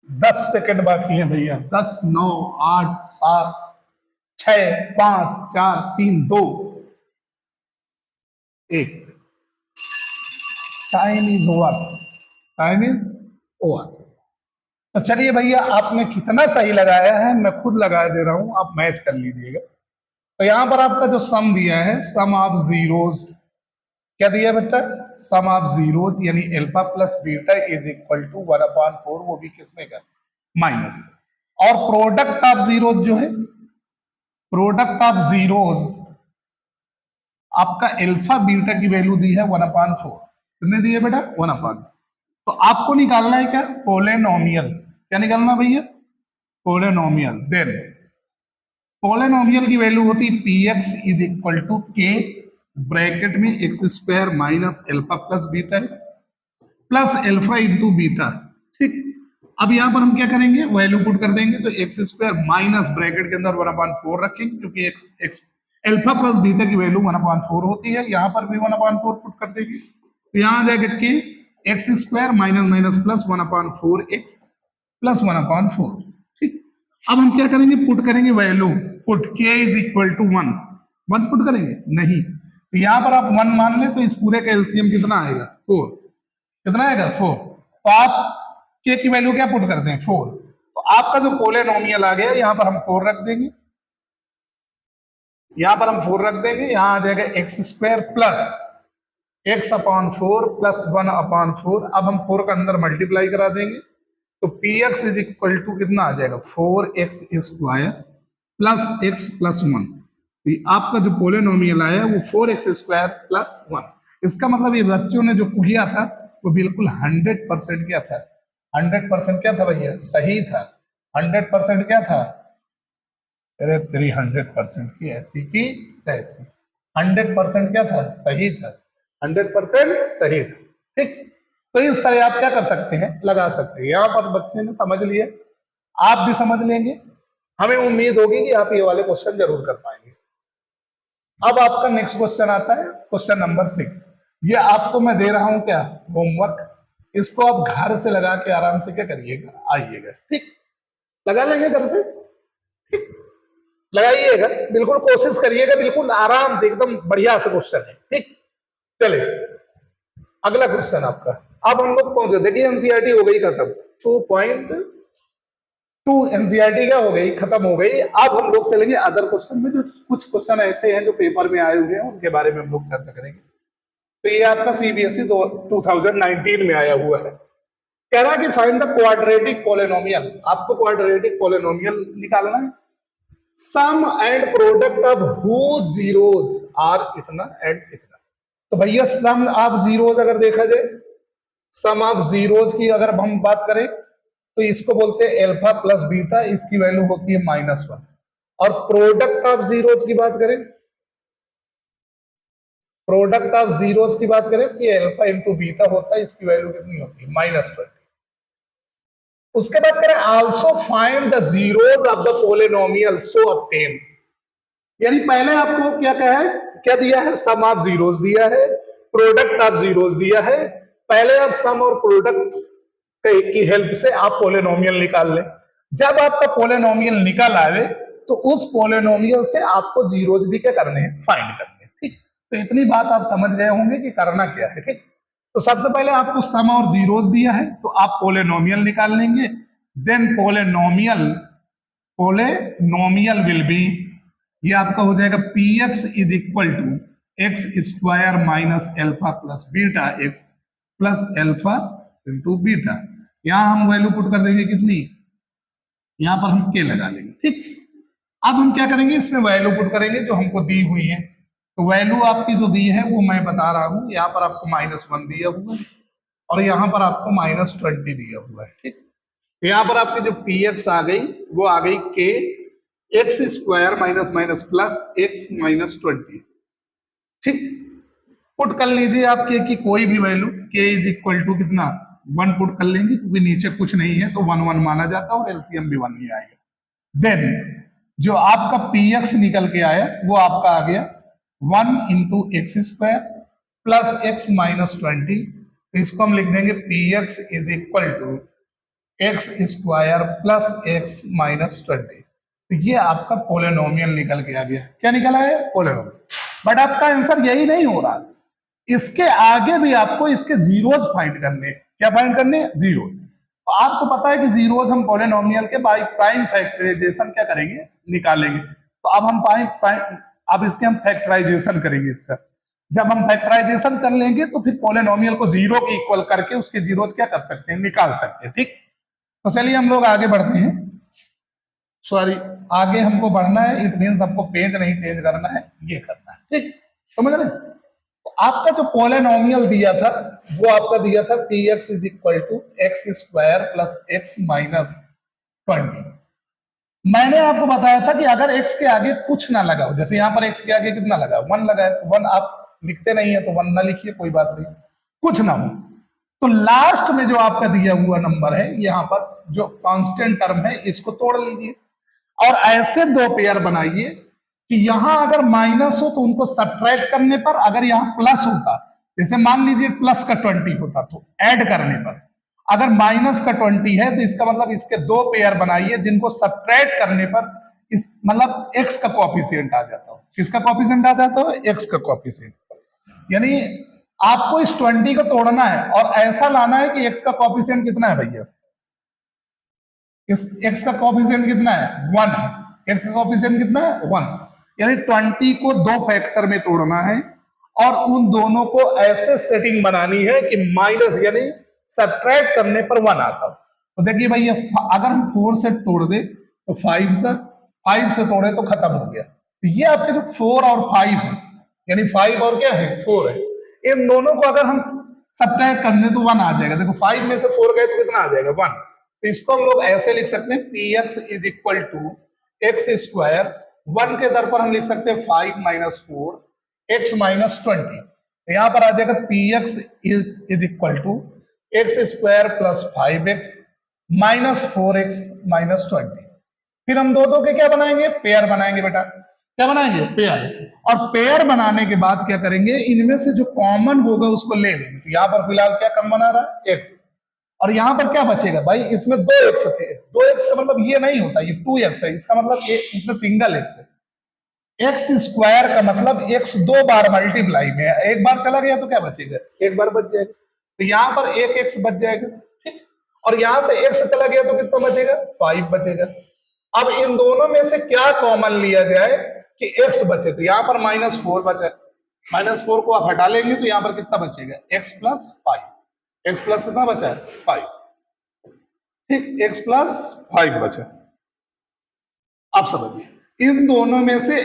10 सेकंड बाकी है भैया। 10, 9, 8, 7, 6, 5, 4, 3, 2, 1। Time is over, time is over. तो चलिए भैया, आपने कितना सही लगाया है मैं खुद लगा दे रहा हूं, आप मैच कर लीजिएगा। तो यहां पर आपका जो सम दिया है, सम ऑफ जीरोज, क्या दिया बेटा, सम ऑफ जीरोज, यानी alpha plus beta is equal to 1/4, वो भी किसमें का, माइनस। और प्रोडक्ट ऑफ जीरोज जो है, प्रोडक्ट ऑफ जीरोज आपका अल्फा बीटा की वैल्यू दी है 1/4। कितने दी है बेटा, 1/4। तो आपको निकालना है क्या, पोलिनोमियल। क्या निकालना भैया, पोलिनोमियल। देन पोलिनोमियल की वैल्यू होती है p x is equal to k, bracket में x² minus alpha plus beta x plus alpha into beta. ठीक, अब यहां पर हम क्या करेंगे, वैल्यू पुट कर देंगे, तो x² माइनस ब्रैकेट के अंदर 1/4 रखेंगे, क्योंकि x अल्फा प्लस बीटा की वैल्यू 1/4 होती है। यहां पर भी 1/4 पुट कर देंगे, तो यहां आ जाएगा k x² minus minus plus 1/4 x plus 1/4। ठीक, अब हम क्या करेंगे, पुट करेंगे value, put k is equal to 1। 1 put करेंगे नहीं, तो यहां पर आप 1 मान ले, तो इस पूरे का एलसीएम कितना आएगा, 4। कितना आएगा, 4। तो आप k की वैल्यू क्या पुट करते हैं, 4। तो आपका जो पोलिनोमियल आ गया, यहां पर हम 4 रख देंगे, यहां पर हम 4 रख देंगे, यहां आ जाएगा x² प्लस x/4 प्लस 1/4। अब हम 4 का अंदर मल्टीप्लाई करा देंगे, तो p x is equal to कितना आ जाएगा, 4x² प्लस x प्लस 1। तो आपका जो पोलिनोमियल आया वो 4x² प्लस 1। इसका मतलब ये बच्चों ने जो किया था वो बिल्कुल 100% क्या था, 100% क्या था भैया, सही था। 100% क्या था, अरे 300% की ऐसी की तैसी। 100% क्या था, सही था। 100% सही था। ठीक, तो इस तरह आप क्या कर सकते हैं, लगा सकते हैं। यहाँ पर बच्चे ने समझ लिया, आप भी समझ लेंगे। हमें उम्मीद होगी कि आप ये वाले क्वेश्चन जरूर कर पाएंगे। अब आपका नेक्स्ट क्वेश्चन आता है, क्वेश्चन नंबर 6। ये आपको मैं दे रहा हूं क्या, होमवर्क। इसको आप घर से लगा के आराम से क्या करिएगा, आइएगा। ठीक, लगा लेंगे घर से, लगाइएगा, बिल्कुल कोशिश करिएगा, बिल्कुल आराम से, एकदम बढ़िया से क्वेश्चन है। ठीक, चलिए अगला क्वेश्चन आपका। अब हम लोग पहुंचे, देखिए एनसीईआरटी हो गई खत्म, 2.2 एनसीईआरटी क्या हो गई, खत्म हो गई। अब हम लोग चलेंगे अदर क्वेश्चन में, जो कुछ क्वेश्चन ऐसे हैं जो पेपर में आए हुए हैं, उनके बारे में हम लोग चर्चा करेंगे। तो ये आपका सीबीएसई 2019 में आया हुआ है। कह रहा है कि फाइंड द क्वाड्रेटिक पोलिनोमियल। आपको क्वाड्रेटिक पोलिनोमियल निकालना है। Sum and product of whose zeros are इतना एंड इतना। तो भैया सम ऑफ जीरोज अगर देखा जाए, सम ऑफ जीरोज की अगर हम बात करें, तो इसको बोलते हैं अल्फा प्लस बीटा, इसकी वैल्यू होती है -1। और प्रोडक्ट ऑफ जीरोज की बात करें, प्रोडक्ट ऑफ जीरोज की बात करें कि अल्फा इंटू बीटा होता है, इसकी वैल्यू कितनी होती है -20। उसके बाद करें also find the zeros of the polynomial so obtain. यानी पहले आपको क्या कहा है, क्या दिया है, सम ऑफ जीरोज दिया है, प्रोडक्ट ऑफ जीरोज दिया है। पहले आप सम और प्रोडक्ट की हेल्प से आप पोलिनोमियल निकाल लें। जब आपका पोलिनोमियल निकल आए तो उस पोलिनोमियल से आपको जीरोज भी क्या करने हैं, फाइंड करने हैं। ठीक, तो इतनी बात आप समझ गए होंगे कि करना क्या है। ठीक, तो सबसे पहले आपको सम और जीरोज दिया है तो आप पोलिनोमियल निकाल लेंगे। देन पोलिनोमियल विल बी, ये आपका हो जाएगा px is equal to x square minus alpha plus beta x plus alpha into beta. यहां हम वैल्यू पुट कर देंगे कितनी, यहां पर हम k लगा लेंगे। ठीक, अब हम क्या करेंगे, इसमें वैल्यू पुट करेंगे जो हमको दी हुई है। तो वैल्यू आपकी जो दी है वो मैं बता रहा हूं, यहाँ पर आपको -1 दिया हुआ है और यहाँ पर आपको -20 दिया हुआ है। ठीक, यहाँ पर आपकी जो px आ गई वो आ गई k x square minus minus plus x -20। ठीक, पुट कर लीजिए आप k की कोई भी value, k is equal to कितना 1 पुट कर लेंगे, क्योंकि नीचे कुछ नहीं है तो 1 1 माना जाता है और एलसीएम भी 1 ही आएगा। देन जो आपका px निकल के आया वो आपका आ गया 1 into x square plus x -20। तो इसको हम लिख देंगे px is equal to x square plus x -20। तो ये आपका पोलिनोमियल निकल के आ गया। क्या निकला है, पोलिनोमियल। बट आपका आंसर यही नहीं हो रहा, इसके आगे भी आपको इसके जीरोज फाइंड करने। क्या फाइंड करने, जीरो। तो आपको पता है कि जीरोज हम पोलिनोमियल के बाय प्राइम फैक्टराइजेशन क्या करेंगे, निकालेंगे। तो अब हम अब इसके हम फैक्टराइजेशन करेंगे इसका। जब हम फैक्टराइजेशन कर लेंगे तो फिर पोलिनोमियल को जीरो के इक्वल करके उसके जीरोज क्या कर सकते हैं, निकाल सकते हैं। ठीक, तो चलिए हम लोग आगे बढ़ते हैं। सॉरी, आगे हमको बढ़ना है, इट मींस हमको पेज नहीं चेंज करना है, ये करना है। ठीक, समझ रहे। तो आपका जो पोलिनोमियल दिया था वो आपका दिया था px is equal to x square plus x -20। मैंने आपको बताया था कि अगर x के आगे कुछ ना लगाओ, जैसे यहाँ पर x के आगे कितना लगा, 1 लगा है, तो 1 आप लिखते नहीं है तो 1 ना लिखिए, कोई बात नहीं, कुछ ना हो। तो लास्ट में जो आपका दिया हुआ नंबर है, यहाँ पर जो कांस्टेंट टर्म है, इसको तोड़ लीजिए और ऐसे दो पेयर बनाइए कि यहां अगर माइनस हो तो उनको सब्ट्रैक्ट करने पर, अगर यहां प्लस होता, जैसे मान लीजिए प्लस का 20 होता, तो ऐड करने पर अगर माइनस का 20 है तो इसका मतलब इसके दो पेयर बनाइए जिनको सब्ट्रैक्ट करने पर इस मतलब एक्स का कोएफिशिएंट आ जाता हो। किसका कोएफिशिएंट आ जाता हो, एक्स का कोएफिशिएंट। यानी आपको इस 20 को तोड़ना है और ऐसा लाना है कि एक्स का कोएफिशिएंट कितना है भैया, इस x का कोएफिशिएंट कितना है, 1 है। x का कोएफिशिएंट कितना है, 1। यानी 20 को दो फैक्टर में तोड़ना है और उन दोनों को ऐसे सेटिंग बनानी है कि माइनस यानी सब्ट्रैक्ट करने पर 1 आता हो। तो देखिए भैया, अगर हम 4 से तोड़ दे तो 5 से तोड़े तो खत्म हो गया। तो ये आपके जो 4 और 5 है, यानी 5 और क्या है, 4 है, इन दोनों को अगर हम सब्ट्रैक्ट करने तो 1 आ जाएगा। देखो 5 में से 4 गए तो कितना आ जाएगा, 1। तो इसको हम लोग ऐसे लिख सकते हैं px is equal to x square, 1 के दर पर हम लिख सकते हैं 5 - 4 x -20। तो यहां पर आ जाएगा px is equal to x square plus 5x -4x -20। फिर हम दो के क्या बनाएंगे, पेयर बनाएंगे बेटा। क्या बनाएंगे, पेयर। और पेयर बनाने के बाद क्या करेंगे, इनमें से जो कॉमन होगा उसको ले लेंगे। तो यहां पर फिलहाल क्या कॉमन आ रहा है, x। और यहां पर क्या बचेगा भाई, इसमें 2x थे, 2x का मतलब ये नहीं होता, ये 2x है, इसका मतलब इसमें सिंगल x है। एक्स स्क्वायर का मतलब x 2 बार मल्टीप्लाई में, एक बार चला गया तो क्या बचेगा, एक बार बच जाएगा। तो यहां पर एक x बच जाएगा। ठीक, और यहां से x चला गया तो कितना बचेगा, 5 बचेगा। अब इन दोनों में से क्या कॉमन लिया जाए कि x बचे, तो यहां पर -4 बचा, -4 को आप हटा लेंगे तो यहां पर कितना बचेगा, x + 5। x प्लस कितना बचा है, 5। ठीक, x + 5 बचा। आप समझिए इन दोनों में से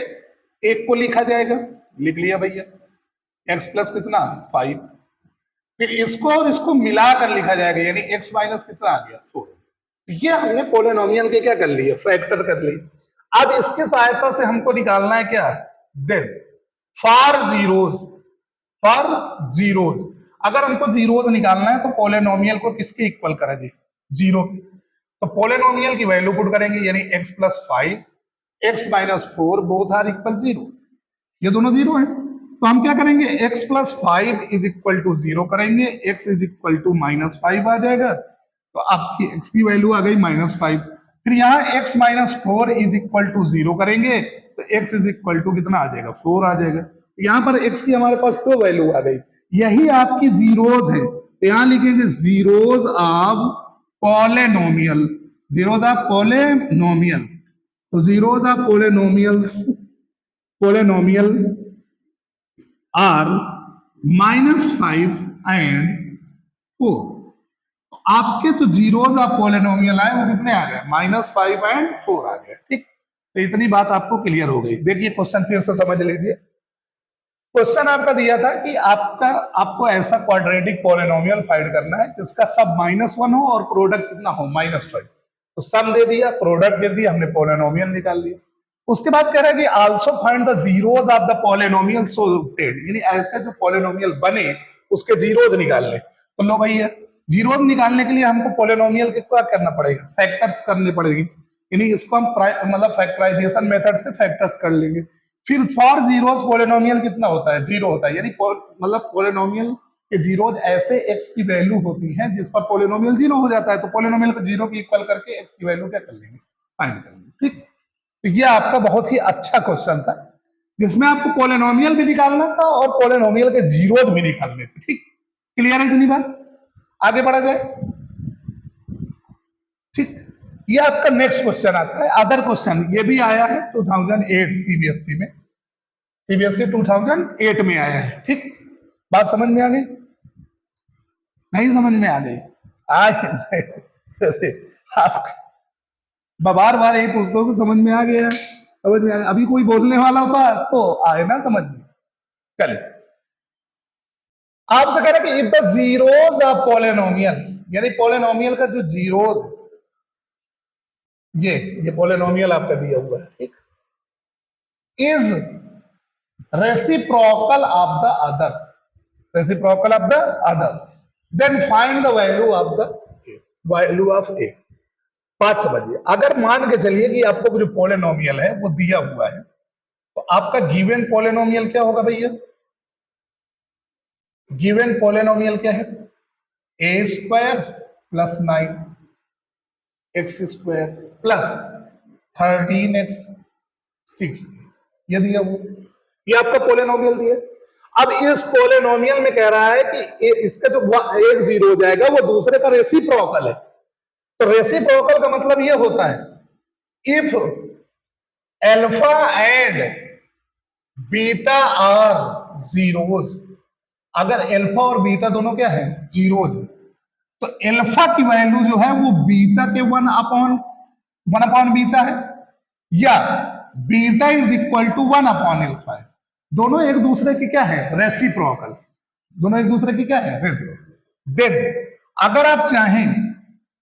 एक को लिखा जाएगा, लिख लिया भैया, x प्लस कितना, 5। फिर इसको और इसको मिलाकर लिखा जाएगा, यानी x माइनस कितना आ गया, 4। ये हमने पोलिनोमियल के क्या कर लिए, फैक्टर कर लिए। अब इसकी सहायता से हमको निकालना है क्या, देन फॉर जीरोज अगर हमको जीरोज निकालना है तो पोलिनोमियल को किसके इक्वल करेंगे, जीरो। तो पोलिनोमियल की वैल्यू पुट करेंगे, यानी x plus 5 x minus 4 both are equal zero, ये दोनों जीरो है। तो हम क्या करेंगे, x plus 5 is equal to zero करेंगे, x is equal to minus 5 आ जाएगा। तो आपकी x की वैल्यू आ गई -5। फिर यहाँ x minus 4 is equal to zero करेंगे तो x इज इक्वल टू कितना आ जाएगा, 4 आ जाएगा। यहाँ पर x की हमारे पास दो वैल्यू आ गई, यही आपकी जीरोज है। तो यहाँ लिखेंगे zeros of polynomial, zeros of polynomial. तो zeros of polynomial are -5 and 4। तो आपके जो जीरोज ऑफ पोलिनोमियल आए वो कितने आ गए, -5 एंड 4 आ गए। ठीक, तो इतनी बात आपको क्लियर हो गई। देखिए क्वेश्चन फिर से समझ लीजिए। क्वेश्चन आपका दिया था कि आपको ऐसा क्वाड्रेटिक पोलिनोमियल फाइंड करना है जिसका सब -1 हो और प्रोडक्ट कितना हो, -5। तो सम दे दिया, प्रोडक्ट दे दिया, हमने पोलिनोमियल निकाल लिया। उसके बाद कह रहा है कि also find the zeros of the polynomial so obtained, यानी ऐसे जो पोलिनोमियल बने उसके जीरोज निकाल ले। तो लो भैया, जीरोज निकालने के लिए हमको पोलिनोमियल के क्या करना पड़ेगा, फैक्टर्स करने पड़ेगी, यानी इसको हम मतलब फैक्टराइजेशन मेथड से फैक्टर्स कर लेंगे। फिर फॉर जीरोज पोलिनोमियल कितना होता है, जीरो होता है, यानी मतलब पोलिनोमियल के जीरोज ऐसे x की वैल्यू होती है जिस पर पोलिनोमियल जीरो हो जाता है। तो पोलिनोमियल को जीरो की इक्वल करके x की वैल्यू क्या कर लेंगे, फाइंड कर लेंगे। ठीक, तो ये आपका बहुत ही अच्छा क्वेश्चन था जिसमें आपको पोलिनोमियल भी निकालना था और पोलिनोमियल के जीरोज भी निकालने थे। ठीक, क्लियर है इतनी बात, आगे बढ़ा जाए। ठीक, ये आपका नेक्स्ट क्वेश्चन आता है, अदर क्वेश्चन। ये भी आया है 2008 सीबीएसई में, सीबीएसई 2008 में आया है। ठीक, बात समझ में आ गई, नहीं समझ में आ गई? आप बार बार यही पूछते हो कि समझ में आ गया, समझ में आ गया। अभी कोई बोलने वाला होता तो आए ना समझ में। चलिए, आपसे कह रहे कि if the zeros of polynomial, यानी पोलिनोमियल का जो जीरोज, ये पोलिनोमियल आपका दिया हुआ है, ठीक, is reciprocal of the other, reciprocal of the other, then find the value of a. बात समझिए, अगर मान के चलिए कि आपको जो पोलिनोमियल है वो दिया हुआ है, तो आपका गिवन पोलिनोमियल क्या होगा भैया, गिवन पोलिनोमियल क्या है, a² + 9 x² + 13x 6, ये दिया हुआ, ये आपका पोलिनोमियल दिया। अब इस पोलिनोमियल में कह रहा है कि इसका जो एक जीरो हो जाएगा वो दूसरे का रेसिप्रोकल है। तो रेसिप्रोकल का मतलब ये होता है if alpha and beta are zeros, अगर अल्फा और बीटा दोनों क्या है, जीरोज, तो अल्फा की वैल्यू जो है वो बीटा के 1/1 बीटा है, या बीटा इज इक्वल टू 1/अल्फा है। दोनों एक दूसरे की क्या है, रेसिप्रोकल, दोनों एक दूसरे की क्या है, रेसिप्रोकल। देन अगर आप चाहें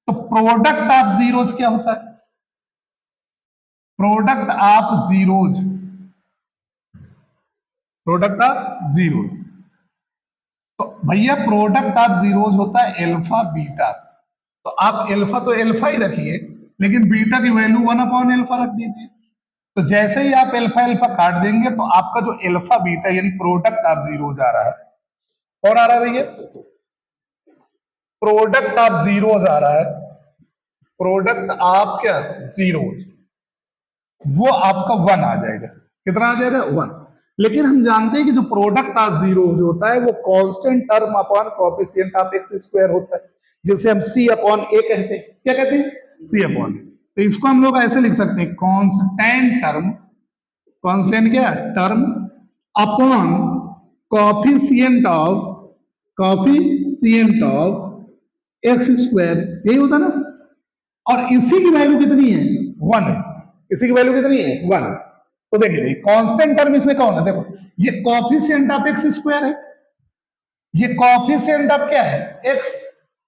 तो प्रोडक्ट ऑफ जीरोज क्या होता है, product of zeros, product of zeros, तो भैया प्रोडक्ट ऑफ जीरोज होता है अल्फा बीटा। तो आप अल्फा तो अल्फा ही रखिए, लेकिन बीटा की वैल्यू 1/अल्फा रख दीजिए। तो जैसे ही आप अल्फा अल्फा काट देंगे तो आपका जो अल्फा बीटा यानी प्रोडक्ट ऑफ जीरोज आ रहा है, कौन आ रहा है भैया, प्रोडक्ट ऑफ जीरोज आ रहा है, प्रोडक्ट ऑफ क्या, जीरोज, वो आपका 1 आ जाएगा। कितना आ जाएगा, 1। लेकिन हम जानते हैं कि जो प्रोडक्ट ऑफ जीरोज होता है वो constant term upon coefficient of x² होता है, जिसे हम c/a कहते हैं। क्या कहते हैं, c/a। तो इसको हम लोग ऐसे लिख सकते हैं, कांस्टेंट टर्म, कांस्टेंट क्या, term upon coefficient of x², यही होता ना। और इसी की वैल्यू कितनी है, 1 है, इसी की वैल्यू कितनी है, 1 है। तो देखिए कांस्टेंट टर्म इसमें कौन है, देखो ये कोएफिशिएंट ऑफ x² है, ये कोएफिशिएंट ऑफ क्या है, x,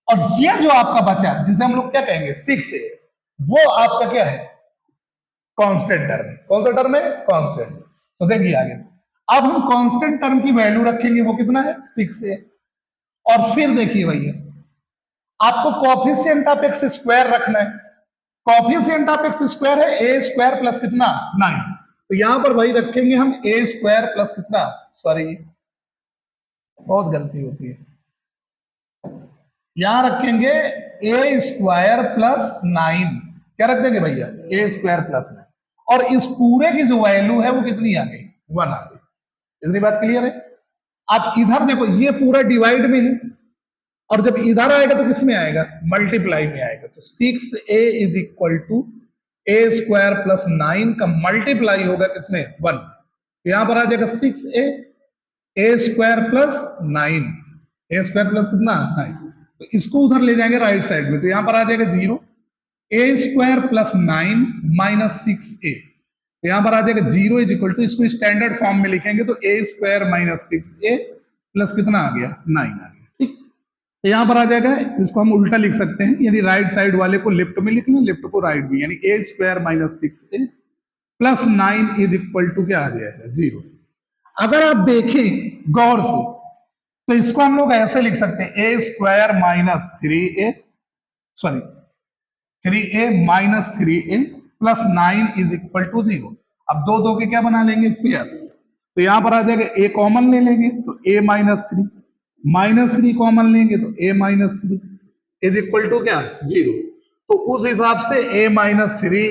और ये जो आपका बचा जिसे हम लोग क्या कहेंगे 6a, वो आपका क्या है कांस्टेंट टर्म। कौन सा टर्म है कांस्टेंट। तो देखिए आगे अब हम कांस्टेंट टर्म की वैल्यू रखेंगे, वो कितना है 6a। और फिर देखिए भैया आपको कॉफिशिएंट ऑफ एक्स स्क्वायर रखना है। कॉफिशिएंट ऑफ एक्स स्क्वायर है ए स्क्वायर प्लस कितना 9। तो यहां पर भाई रखेंगे हम ए स्क्वायर प्लस कितना, सॉरी बहुत गलती होती है, यहां रखेंगे ए स्क्वायर प्लस 9। क्या रख देंगे भैया ए स्क्वायर प्लस 9। और इस पूरे की जो वैल्यू है वो कितनी आ गई 1 आ गई। इतनी बात क्लियर है। आप इधर देखो ये पूरा डिवाइड में है, और जब इधर आएगा तो किस में आएगा मल्टीप्लाई में आएगा। तो 6a is equal to a square plus 9 का मल्टीप्लाई होगा किसमें 1। तो यहां पर आ जाएगा 6a ए स्क्वायर प्लस 9, ए स्क्वायर प्लस कितना 9। तो इसको उधर ले जाएंगे राइट साइड में, तो यहां पर आ जाएगा 0 ए स्क्वायर प्लस 9 माइनस 6a। तो यहां पर आ जाएगा 0 इज इक्वल टू, इसको स्टैंडर्ड फॉर्म में लिखेंगे तो ए स्क्वायर माइनस 6a प्लस कितना आ गया 9 आ गया। ठीक, तो यहां पर आ जाएगा, इसको हम उल्टा लिख सकते हैं, यानी राइट साइड वाले को लेफ्ट में लिखना, लेफ्ट को राइट में, यानी a square minus 6a plus 9 is equal to क्या आ जाएगा 0। अगर आप देखें गौर से तो इसको हम लोग ऐसे लिख सकते हैं a square minus 3a, sorry 3a minus 3a plus 9 is equal to 0। अब दो दो के क्या बना लेंगे पेयर, तो यहां पर आ जाएगा a कॉमन ले लेंगे तो a माइनस 3, माइनस 3 कॉमन लेंगे तो a minus 3 is equal to क्या 0। तो उस हिसाब से a माइनस 3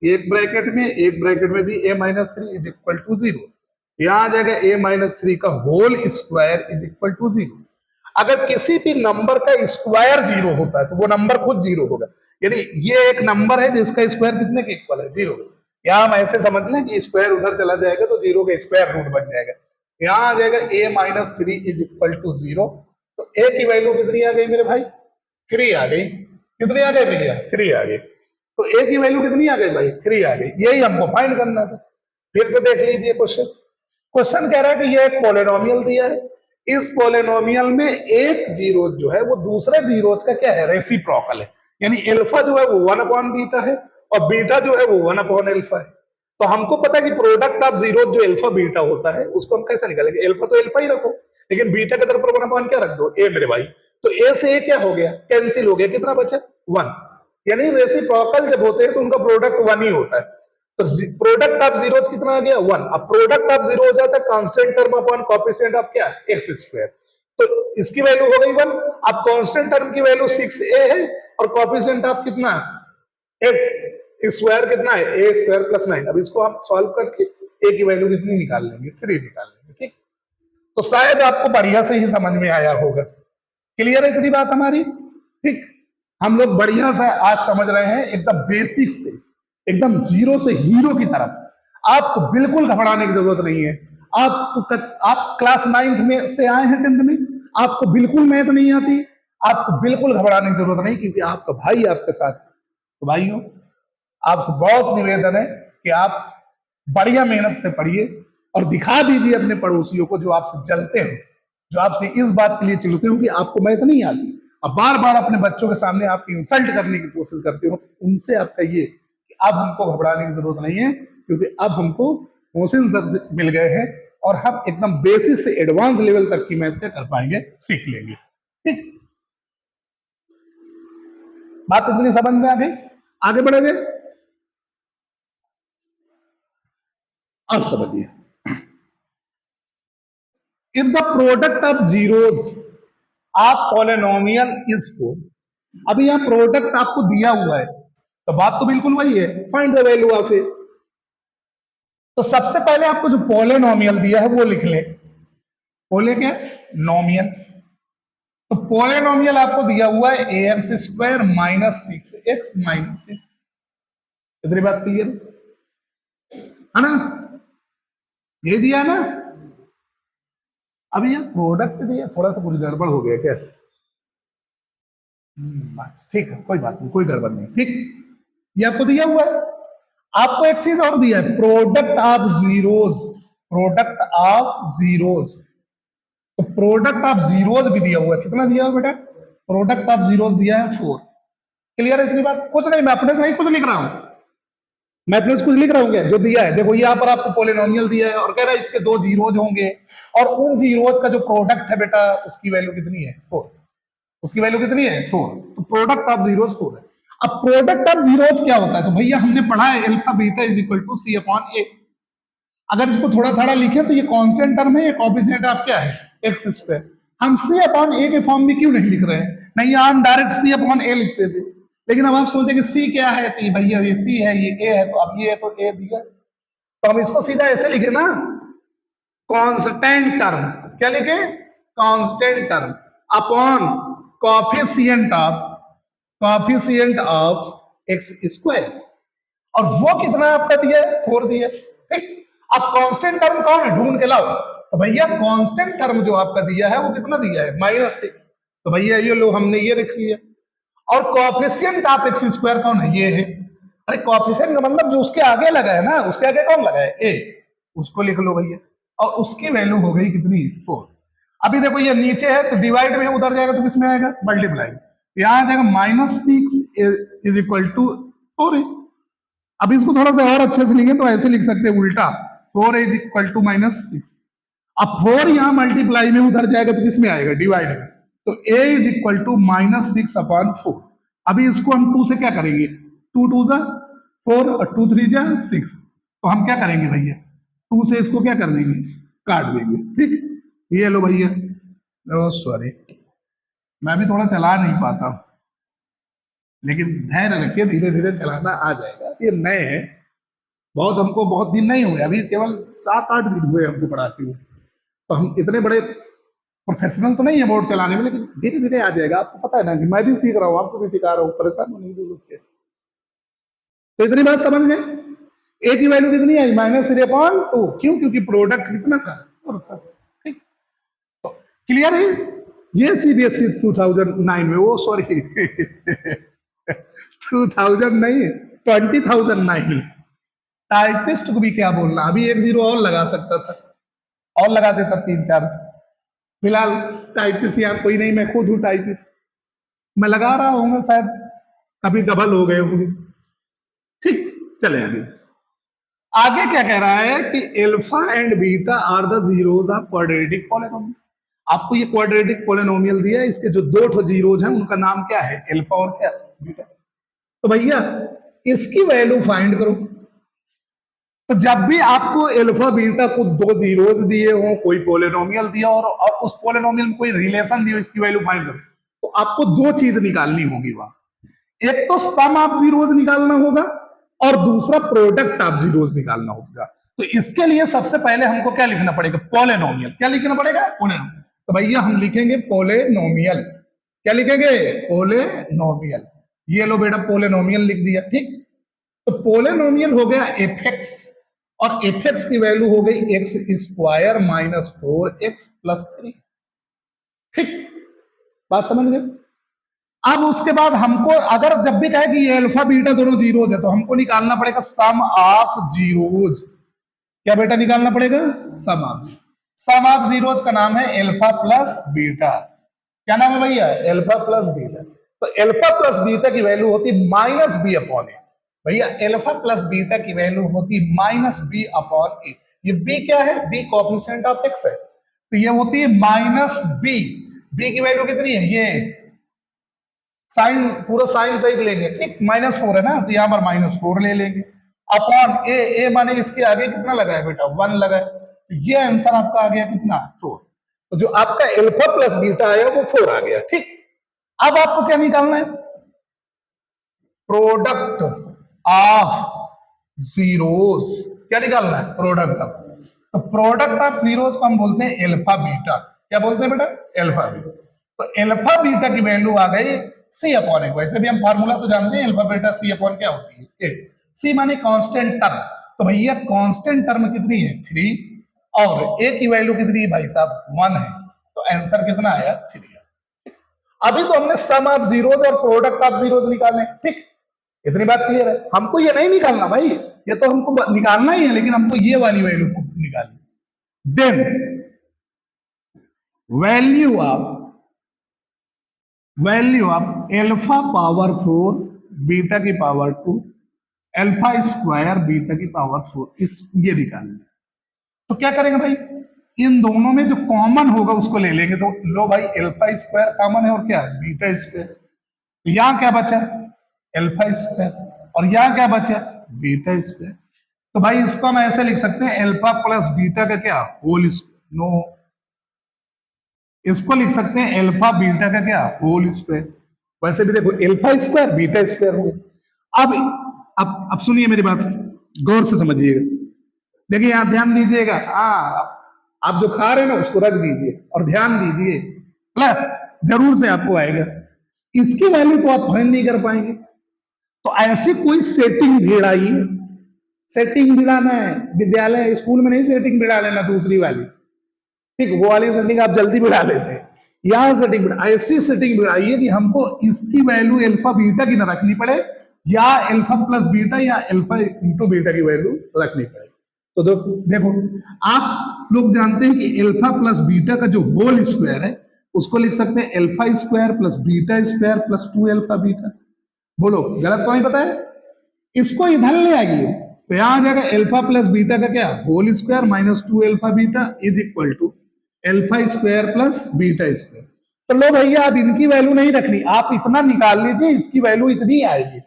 एक ब्रैकेट में, एक ब्रैकेट में भी a minus 3 is equal to 0। यहां आ जाएगा a माइनस 3 का whole square is equal to 0। अगर किसी भी नंबर का स्क्वायर 0 होता है तो वो नंबर खुद 0 होगा, यानी ये एक नंबर है जिसका स्क्वायर कितने के इक्वल है 0। यहां हम ऐसे समझ लें कि स्क्वायर उधर चला जाएगा तो 0 का स्क्वायर रूट बन जाएगा। यहां आ जाएगा a minus 3 is equal to 0। तो a की वैल्यू कितनी आ गई मेरे भाई 3 आ गई। कितनी आ गई भैया 3 आ गई। तो a की वैल्यू कितनी आ गई भाई 3 आ गई। यही हमको फाइंड करना था। फिर से देख लीजिए क्वेश्चन। क्वेश्चन कह रहा है कि ये एक पॉलिनोमियल दिया है, इस पॉलिनोमियल में एक जीरो जो है वो दूसरे जीरोज का क्या है रेसिप्रोकल है, यानी अल्फा जो है वो 1 अपॉन बीटा है और बीटा जो है वो 1 अपॉन अल्फा है। तो हमको पता है कि प्रोडक्ट ऑफ जीरो जो अल्फा बीटा होता है उसको हम कैसे निकालेंगे, अल्फा तो अल्फा ही रखो, लेकिन बीटा के तरफ 1 अपॉन क्या रख दो ए मेरे भाई। तो ए से ए क्या हो गया कैंसिल हो गया, कितना बचा 1। यानी रेसिप्रोकल जब होते हैं तो उनका प्रोडक्ट 1 ही होता है। तो प्रोडक्ट ऑफ जीरोज कितना आ गया 1। अब प्रोडक्ट ऑफ जीरो हो जाता है constant term upon coefficient of क्या एक्स स्क्वायर। तो इसकी वैल्यू हो गई 1। अब कांस्टेंट टर्म की वैल्यू 6a है और कोएफिशिएंट ऑफ कितना एक्स स्क्वायर कितना है ए स्क्वायर प्लस 9। अब इसको हम सॉल्व करके a की वैल्यू कितनी निकाल लेंगे 3 निकाल लेंगे। ठीक, तो शायद आपको बढ़िया से ही समझ में आया होगा। क्लियर है इतनी बात हमारी। ठीक, हम लोग बढ़िया से आज समझ रहे हैं एकदम बेसिक से, एकदम जीरो से हीरो की तरफ। आपको बिल्कुल घबराने की जरूरत नहीं है। आप क्लास 9th में से आए हैं 10th में, आपको बिल्कुल मैथ नहीं आती, आपको बिल्कुल घबराने की जरूरत नहीं, क्योंकि आपका भाई आपके साथ है। तो भाइयों आपसे बहुत निवेदन है कि आप बढ़िया मेहनत से पढ़िए और दिखा दीजिए अपने पड़ोसियों को जो आपसे जलते हो, जो आपसे इस बात के लिए चिढ़ते हो कि आपको मैथ नहीं आती, और बार बार अपने बच्चों के सामने आपकी इंसल्ट करने की कोशिश करते हो। तो उनसे आपका ये कि अब हमको घबराने की जरूरत नहीं है, क्योंकि अब हमको मोहसिन सर से मिल गए हैं और हम एकदम बेसिक से एडवांस लेवल तक की मैथ क्या कर पाएंगे, सीख लेंगे। ठीक, बात इतनी समझ में आ गई, आगे बढ़े जाए। अब समझिए, if the product of zeros of polynomial is 4। अभी यहां प्रोडक्ट आपको दिया हुआ है तो बात तो बिल्कुल वही है, फाइंड द वैल्यू ऑफ ए। तो सबसे पहले आपको जो पॉलिनोमियल दिया है वो लिख ले। पोले क्या नोमियल। तो पॉलिनोमियल आपको दिया हुआ है a x square minus 6x minus 6। इतनी बात क्लियर है ना, ये दिया ना। अभी ये प्रोडक्ट दिया, थोड़ा सा कुछ गड़बड़ हो गया क्या, बात ठीक है, कोई बात नहीं, कोई गड़बड़ नहीं। ठीक, ये आपको दिया हुआ है। आपको एक चीज और दिया है, product of zeros, product of zeros. तो प्रोडक्ट ऑफ जीरोज भी दिया हुआ है। कितना दिया हुआ बेटा प्रोडक्ट ऑफ जीरोस दिया है 4। क्लियर है इतनी बात? कुछ नहीं, मैं अपने से नहीं कुछ लिख रहा हूं, मैं अपने से कुछ लिख रहा हूं क्या? जो दिया है देखो, यहाँ पर आपको पोलिनोमियल दिया है और कह रहा है इसके 2 जीरोज होंगे और उन जीरोज का जो प्रोडक्ट है बेटा उसकी वैल्यू कितनी है? 4। उसकी वैल्यू कितनी है? 4। तो प्रोडक्ट ऑफ जीरोज 4 है। अब प्रोडक्ट ऑफ जीरोज क्या होता है? तो भैया हमने पढ़ा है alpha beta is equal to c upon a. अगर इसको थोड़ा थोड़ा लिखे तो ये कांस्टेंट टर्म है, ये कोएफिशिएंट आप क्या है? X square. हम सी अपॉन ए के फॉर्म में क्यों नहीं लिख रहे हैं? नहीं, हम डायरेक्ट सी अपॉन ए लिखते थे, लेकिन अब आप सोचेंगे सी क्या है, तो भैया ये सी है, ये ए है, तो अब ये है तो ए दिया, तो हम इसको सीधा ऐसे लिखे ना, कांस्टेंट टर्म। क्या लिखे? Constant term upon coefficient of x square. और वो कितना आपका दिया है? 4 दिया है। ठीक, अब कांस्टेंट टर्म कौन है? ढूंढ के लाओ। तो भैया कांस्टेंट टर्म जो आपका दिया है वो कितना दिया है? -6। तो भैया ये लो, हमने ये लिख लिया। और कोएफिशिएंट ऑफ एक्स स्क्वायर कौन है? ये है। अरे कोएफिशिएंट का मतलब जो उसके आगे लगा है ना, उसके आगे कौन लगा है? ए। उसको लिख लो भैया, और उसकी वैल्यू हो गई कितनी? 4। अभी देखो ये नीचे है तो डिवाइड में उधर जाएगा तो किसमें आएगा? मल्टीप्लाई। यहां आ जाएगा -6 इज इक्वल टू 4। अब इसको थोड़ा सा और अच्छे से लिखें तो ऐसे लिख सकते हैं उल्टा, 4 इज इक्वल टू -6। अब 4 यहां मल्टीप्लाई में उधर जाएगा तो किसमें आएगा? डिवाइड में। तो a is equal to -6 upon 4। अभी इसको हम 2 से क्या करेंगे? 2 2 जा 4 और 2 3 जा 6। तो हम क्या करेंगे भैया? 2 से इसको क्या कर देंगे? काट देंगे। ठीक, ये लो भैया। ओ सॉरी, मैं भी थोड़ा चला नहीं पाता, लेकिन धैर्य रखिए, धीरे धीरे चलाना आ जाएगा। ये नए हैं, हमको बहुत दिन नहीं हुए, अभी केवल 7-8 दिन हुए हमको पढ़ाते हुए, तो हम इतने बड़े प्रोफेशनल तो नहीं है बोर्ड चलाने में, लेकिन धीरे धीरे आ जाएगा। आपको पता है ना कि मैं भी सीख रहा हूँ, आपको भी सिखा रहा हूँ, परेशान होने की जरूरत है। तो इतनी बात समझ गए? ए की वैल्यू कितनी आई? -3/2। क्यों? क्योंकि प्रोडक्ट कितना था? 4 था। ठीक, तो क्लियर है? ये सीबीएसई 2009 में, वो सॉरी 2000 नहीं, 2009 में टाइपिस्ट को भी क्या बोलना, अभी 1 0 और लगा सकता था, और लगा देता 3-4। फिलहाल टाइपिस्ट यहाँ कोई नहीं, मैं खुद हूँ टाइपिस्ट, मैं लगा रहा हूँ, शायद अभी डबल हो गए होंगे। ठीक, चले आगे। आगे क्या कह रहा है कि alpha and beta are the zeros of quadratic polynomial. आपको ये क्वाड्रेटिक पॉलिनोमियल दिया है, इसके जो 2 जीरोज हैं उनका नाम क्या है? अल्फा और क्या? बीटा। तो भैया इसकी वैल्यू फाइंड करो। तो जब भी आपको अल्फा बीटा को 2 जीरोज दिए हो, कोई पोलिनोमियल दिया और उस पोलिनोमियल में कोई रिलेशन दिया, इसकी वैल्यू फाइंड करो, तो आपको 2 चीज निकालनी होगी वहां। एक तो सम ऑफ जीरोज निकालना होगा और दूसरा प्रोडक्ट ऑफ जीरोज निकालना होगा। तो इसके लिए सबसे पहले हमको क्या लिखना पड़ेगा? पोलिनोमियल। क्या लिखना पड़ेगा? पोलिनोमियल। तो भैया हम लिखेंगे पोलिनोमियल। क्या लिखेंगे? पोलिनोमियल। ये लो बेटा, पोलिनोमियल लिख दिया। ठीक, तो पोलिनोमियल हो गया एफ एक्स, और एफ एक्स की वैल्यू हो गई एक्स स्क्वायर -4x + 3। ठीक, बात समझ गए? अब उसके बाद हमको अगर जब भी कहे कि ये अल्फा बीटा दोनों जीरोज है, तो हमको निकालना पड़ेगा सम ऑफ जीरोज। क्या बेटा निकालना पड़ेगा? सम ऑफ जीरोज का नाम है अल्फा प्लस बीटा। क्या नाम है भैया? Alpha plus beta. तो अल्फा प्लस बीटा की वैल्यू होती -b/a। भैया अल्फा प्लस बीटा की वैल्यू होती -b/a। ये b क्या है? b कोएफिशिएंट ऑफ x है, तो ये होती है -b। b की वैल्यू कितनी है? ये साइन, पूरा साइन सहित लेंगे। ठीक, -4 है ना, तो यहां पर -4 ले लेंगे अपॉन a माने इसके आगे कितना लगा है बेटा? 1 लगा है, तो ये आंसर आपका आ गया कितना? 4। तो जो आपका अल्फा प्लस बीटा आया वो 4 आ गया। ठीक, अब आपको क्या निकालना है? Product of zeros. क्या निकालना है? Product of. तो प्रोडक्ट ऑफ जीरोस को हम बोलते हैं अल्फा बीटा। क्या बोलते हैं बेटा? Alpha beta. तो अल्फा बीटा की वैल्यू आ गई c/a। वैसे भी हम फार्मूला तो जानते हैं, अल्फा बीटा c/, क्या होती है? a। c माने कांस्टेंट टर्म। तो भैया कांस्टेंट टर्म कितनी है? 3, और a की वैल्यू कितनी है भाई साहब? 1 है, तो आंसर कितना आया? 3। अभी तो हमने सम ऑफ जीरोज और प्रोडक्ट ऑफ जीरोज निकालने। ठीक, इतनी बात क्लियर है? हमको ये नहीं निकालना भाई, ये तो हमको निकालना ही है, लेकिन हमको ये वाली वैल्यू निकालनी। Then value of value of alpha power 4 beta की पावर 2 एल्फा स्क्वायर बीटा की पावर 4 इस ये निकालना। तो क्या करेंगे भाई, इन दोनों में जो कॉमन होगा उसको ले लेंगे। तो लो भाई, एल्फा स्क्वायर कॉमन है और क्या है, बीटा स्क्वायर। तो यहाँ क्या बचा, एल्फा स्क्वायर, और यहाँ क्या बचा, बीटा स्क्वायर। तो भाई इसको हम ऐसे लिख सकते हैं, एल्फा प्लस बीटा का क्या, होल स्क्वायर। नो, इसको लिख सकते हैं एल्फा बीटा का क्या, होल स्क्वायर। वैसे भी देखो, एल्फा स्क्वायर बीटा स्क्वायर हो गया। अब सुनिए मेरी बात, गौर से समझिएगा। देखिए यहां ध्यान दीजिएगा, आप जो खा रहे हैं ना उसको रख दीजिए और ध्यान दीजिए, प्लस जरूर से आपको आएगा। इसकी वैल्यू तो आप फाइंड नहीं कर पाएंगे, तो ऐसी कोई सेटिंग भिड़ाइए। सेटिंग भिड़ाना है, विद्यालय स्कूल में नहीं सेटिंग भिड़ा लेना दूसरी वाली, ठीक, वो वाली सेटिंग आप जल्दी भिड़ा लेते हैं। यहां सेटिंग ऐसी सेटिंग भिड़ाइए कि हमको इसकी वैल्यू एल्फा बीटा की ना रखनी पड़े, या एल्फा प्लस बीटा या एल्फा इंटू बीटा की वैल्यू रखनी पड़े। तो देखो, आप लोग जानते हैं कि एल्फा प्लस बीटा का जो होल स्क्वायर है उसको लिख सकते हैं alpha square plus beta square plus 2 alpha beta. बोलो गलत तो नहीं पता है? इसको इधर ले आइए, तो यहां आ जाएगा एल्फा प्लस बीटा का क्या, whole square minus 2 alpha beta is equal to alpha square plus beta square. तो लो भैया, आप इनकी वैल्यू नहीं रखनी, आप इतना निकाल लीजिए, इसकी वैल्यू इतनी आएगी,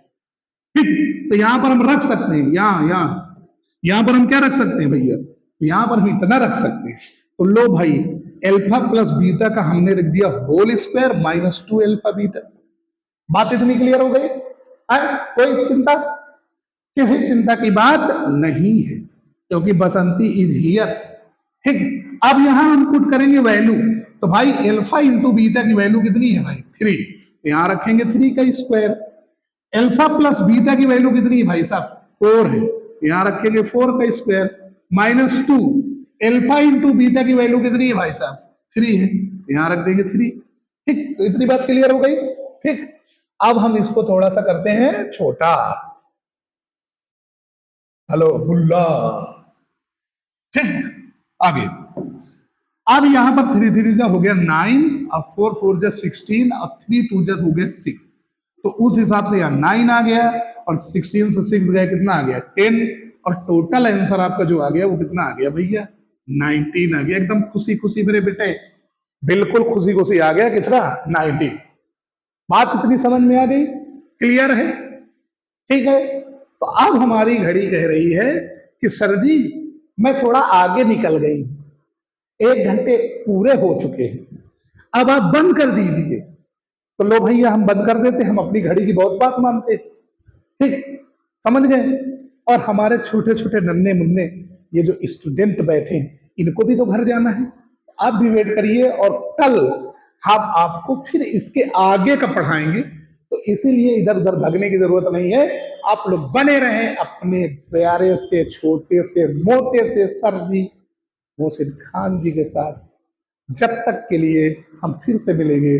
ठीक। तो यहां पर हम रख सकते हैं, यहां पर हम क्या रख सकते हैं भैया, यहां पर हम इतना रख सकते हैं। तो लो भाई, एल्फा प्लस बीटा का हमने रख दिया whole square minus 2 alpha beta. बात इतनी क्लियर हो गई है? कोई चिंता, किसी चिंता की बात नहीं है, क्योंकि बसंती इज हियर, ठीक। अब यहां हम पुट करेंगे वैल्यू, तो भाई एल्फा इंटू बीटा की वैल्यू कितनी है भाई, 3। यहां रखेंगे 3 का स्क्वायर। एल्फा प्लस बीटा की वैल्यू कितनी है भाई साहब, 4 है, यहां रखेंगे 4 का square minus 2। Alpha into beta की वैल्यू कितनी है भाई साहब, 3 है, यहां रख देंगे 3, ठीक। तो इतनी बात क्लियर हो गई, ठीक। अब हम इसको थोड़ा सा करते हैं छोटा, हेलो बुल्ला, ठीक। आगे, अब यहां पर 3 3 जा हो गया 9, अब 4 4 जा 16, अब 3 2 जा हो गया 6। तो उस हिसाब से यहाँ 9 आ गया और 16 से 6 गया, कितना आ गया 10, और टोटल आंसर आपका जो आ गया वो कितना आ गया भैया, 19 आ गया। एकदम खुशी खुशी मेरे बेटे, बिल्कुल खुशी खुशी आ गया, कितना 19। बात इतनी समझ में आ गई, क्लियर है, ठीक है। तो अब हमारी घड़ी कह रही है कि सर जी मैं थोड़ा आगे निकल गई, 1 घंटे पूरे हो चुके हैं, अब आप बंद कर दीजिए। तो लो भैया, हम बंद कर देते, हम अपनी घड़ी की बहुत बात मानते, ठीक, समझ गए। और हमारे छोटे छोटे नन्हे मुन्ने ये जो स्टूडेंट बैठे हैं, इनको भी तो घर जाना है, आप भी वेट करिए, और कल हम आपको फिर इसके आगे का पढ़ाएंगे। तो इसीलिए इधर उधर भागने की जरूरत नहीं है, आप लोग बने रहें अपने प्यारे से छोटे से मोटे से सर जी मोहसिन खान जी के साथ। जब तक के लिए हम फिर से मिलेंगे,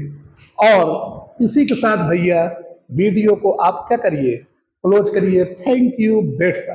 और इसी के साथ भैया वीडियो को आप क्या करिए, क्लोज करिए। Thank you, bets.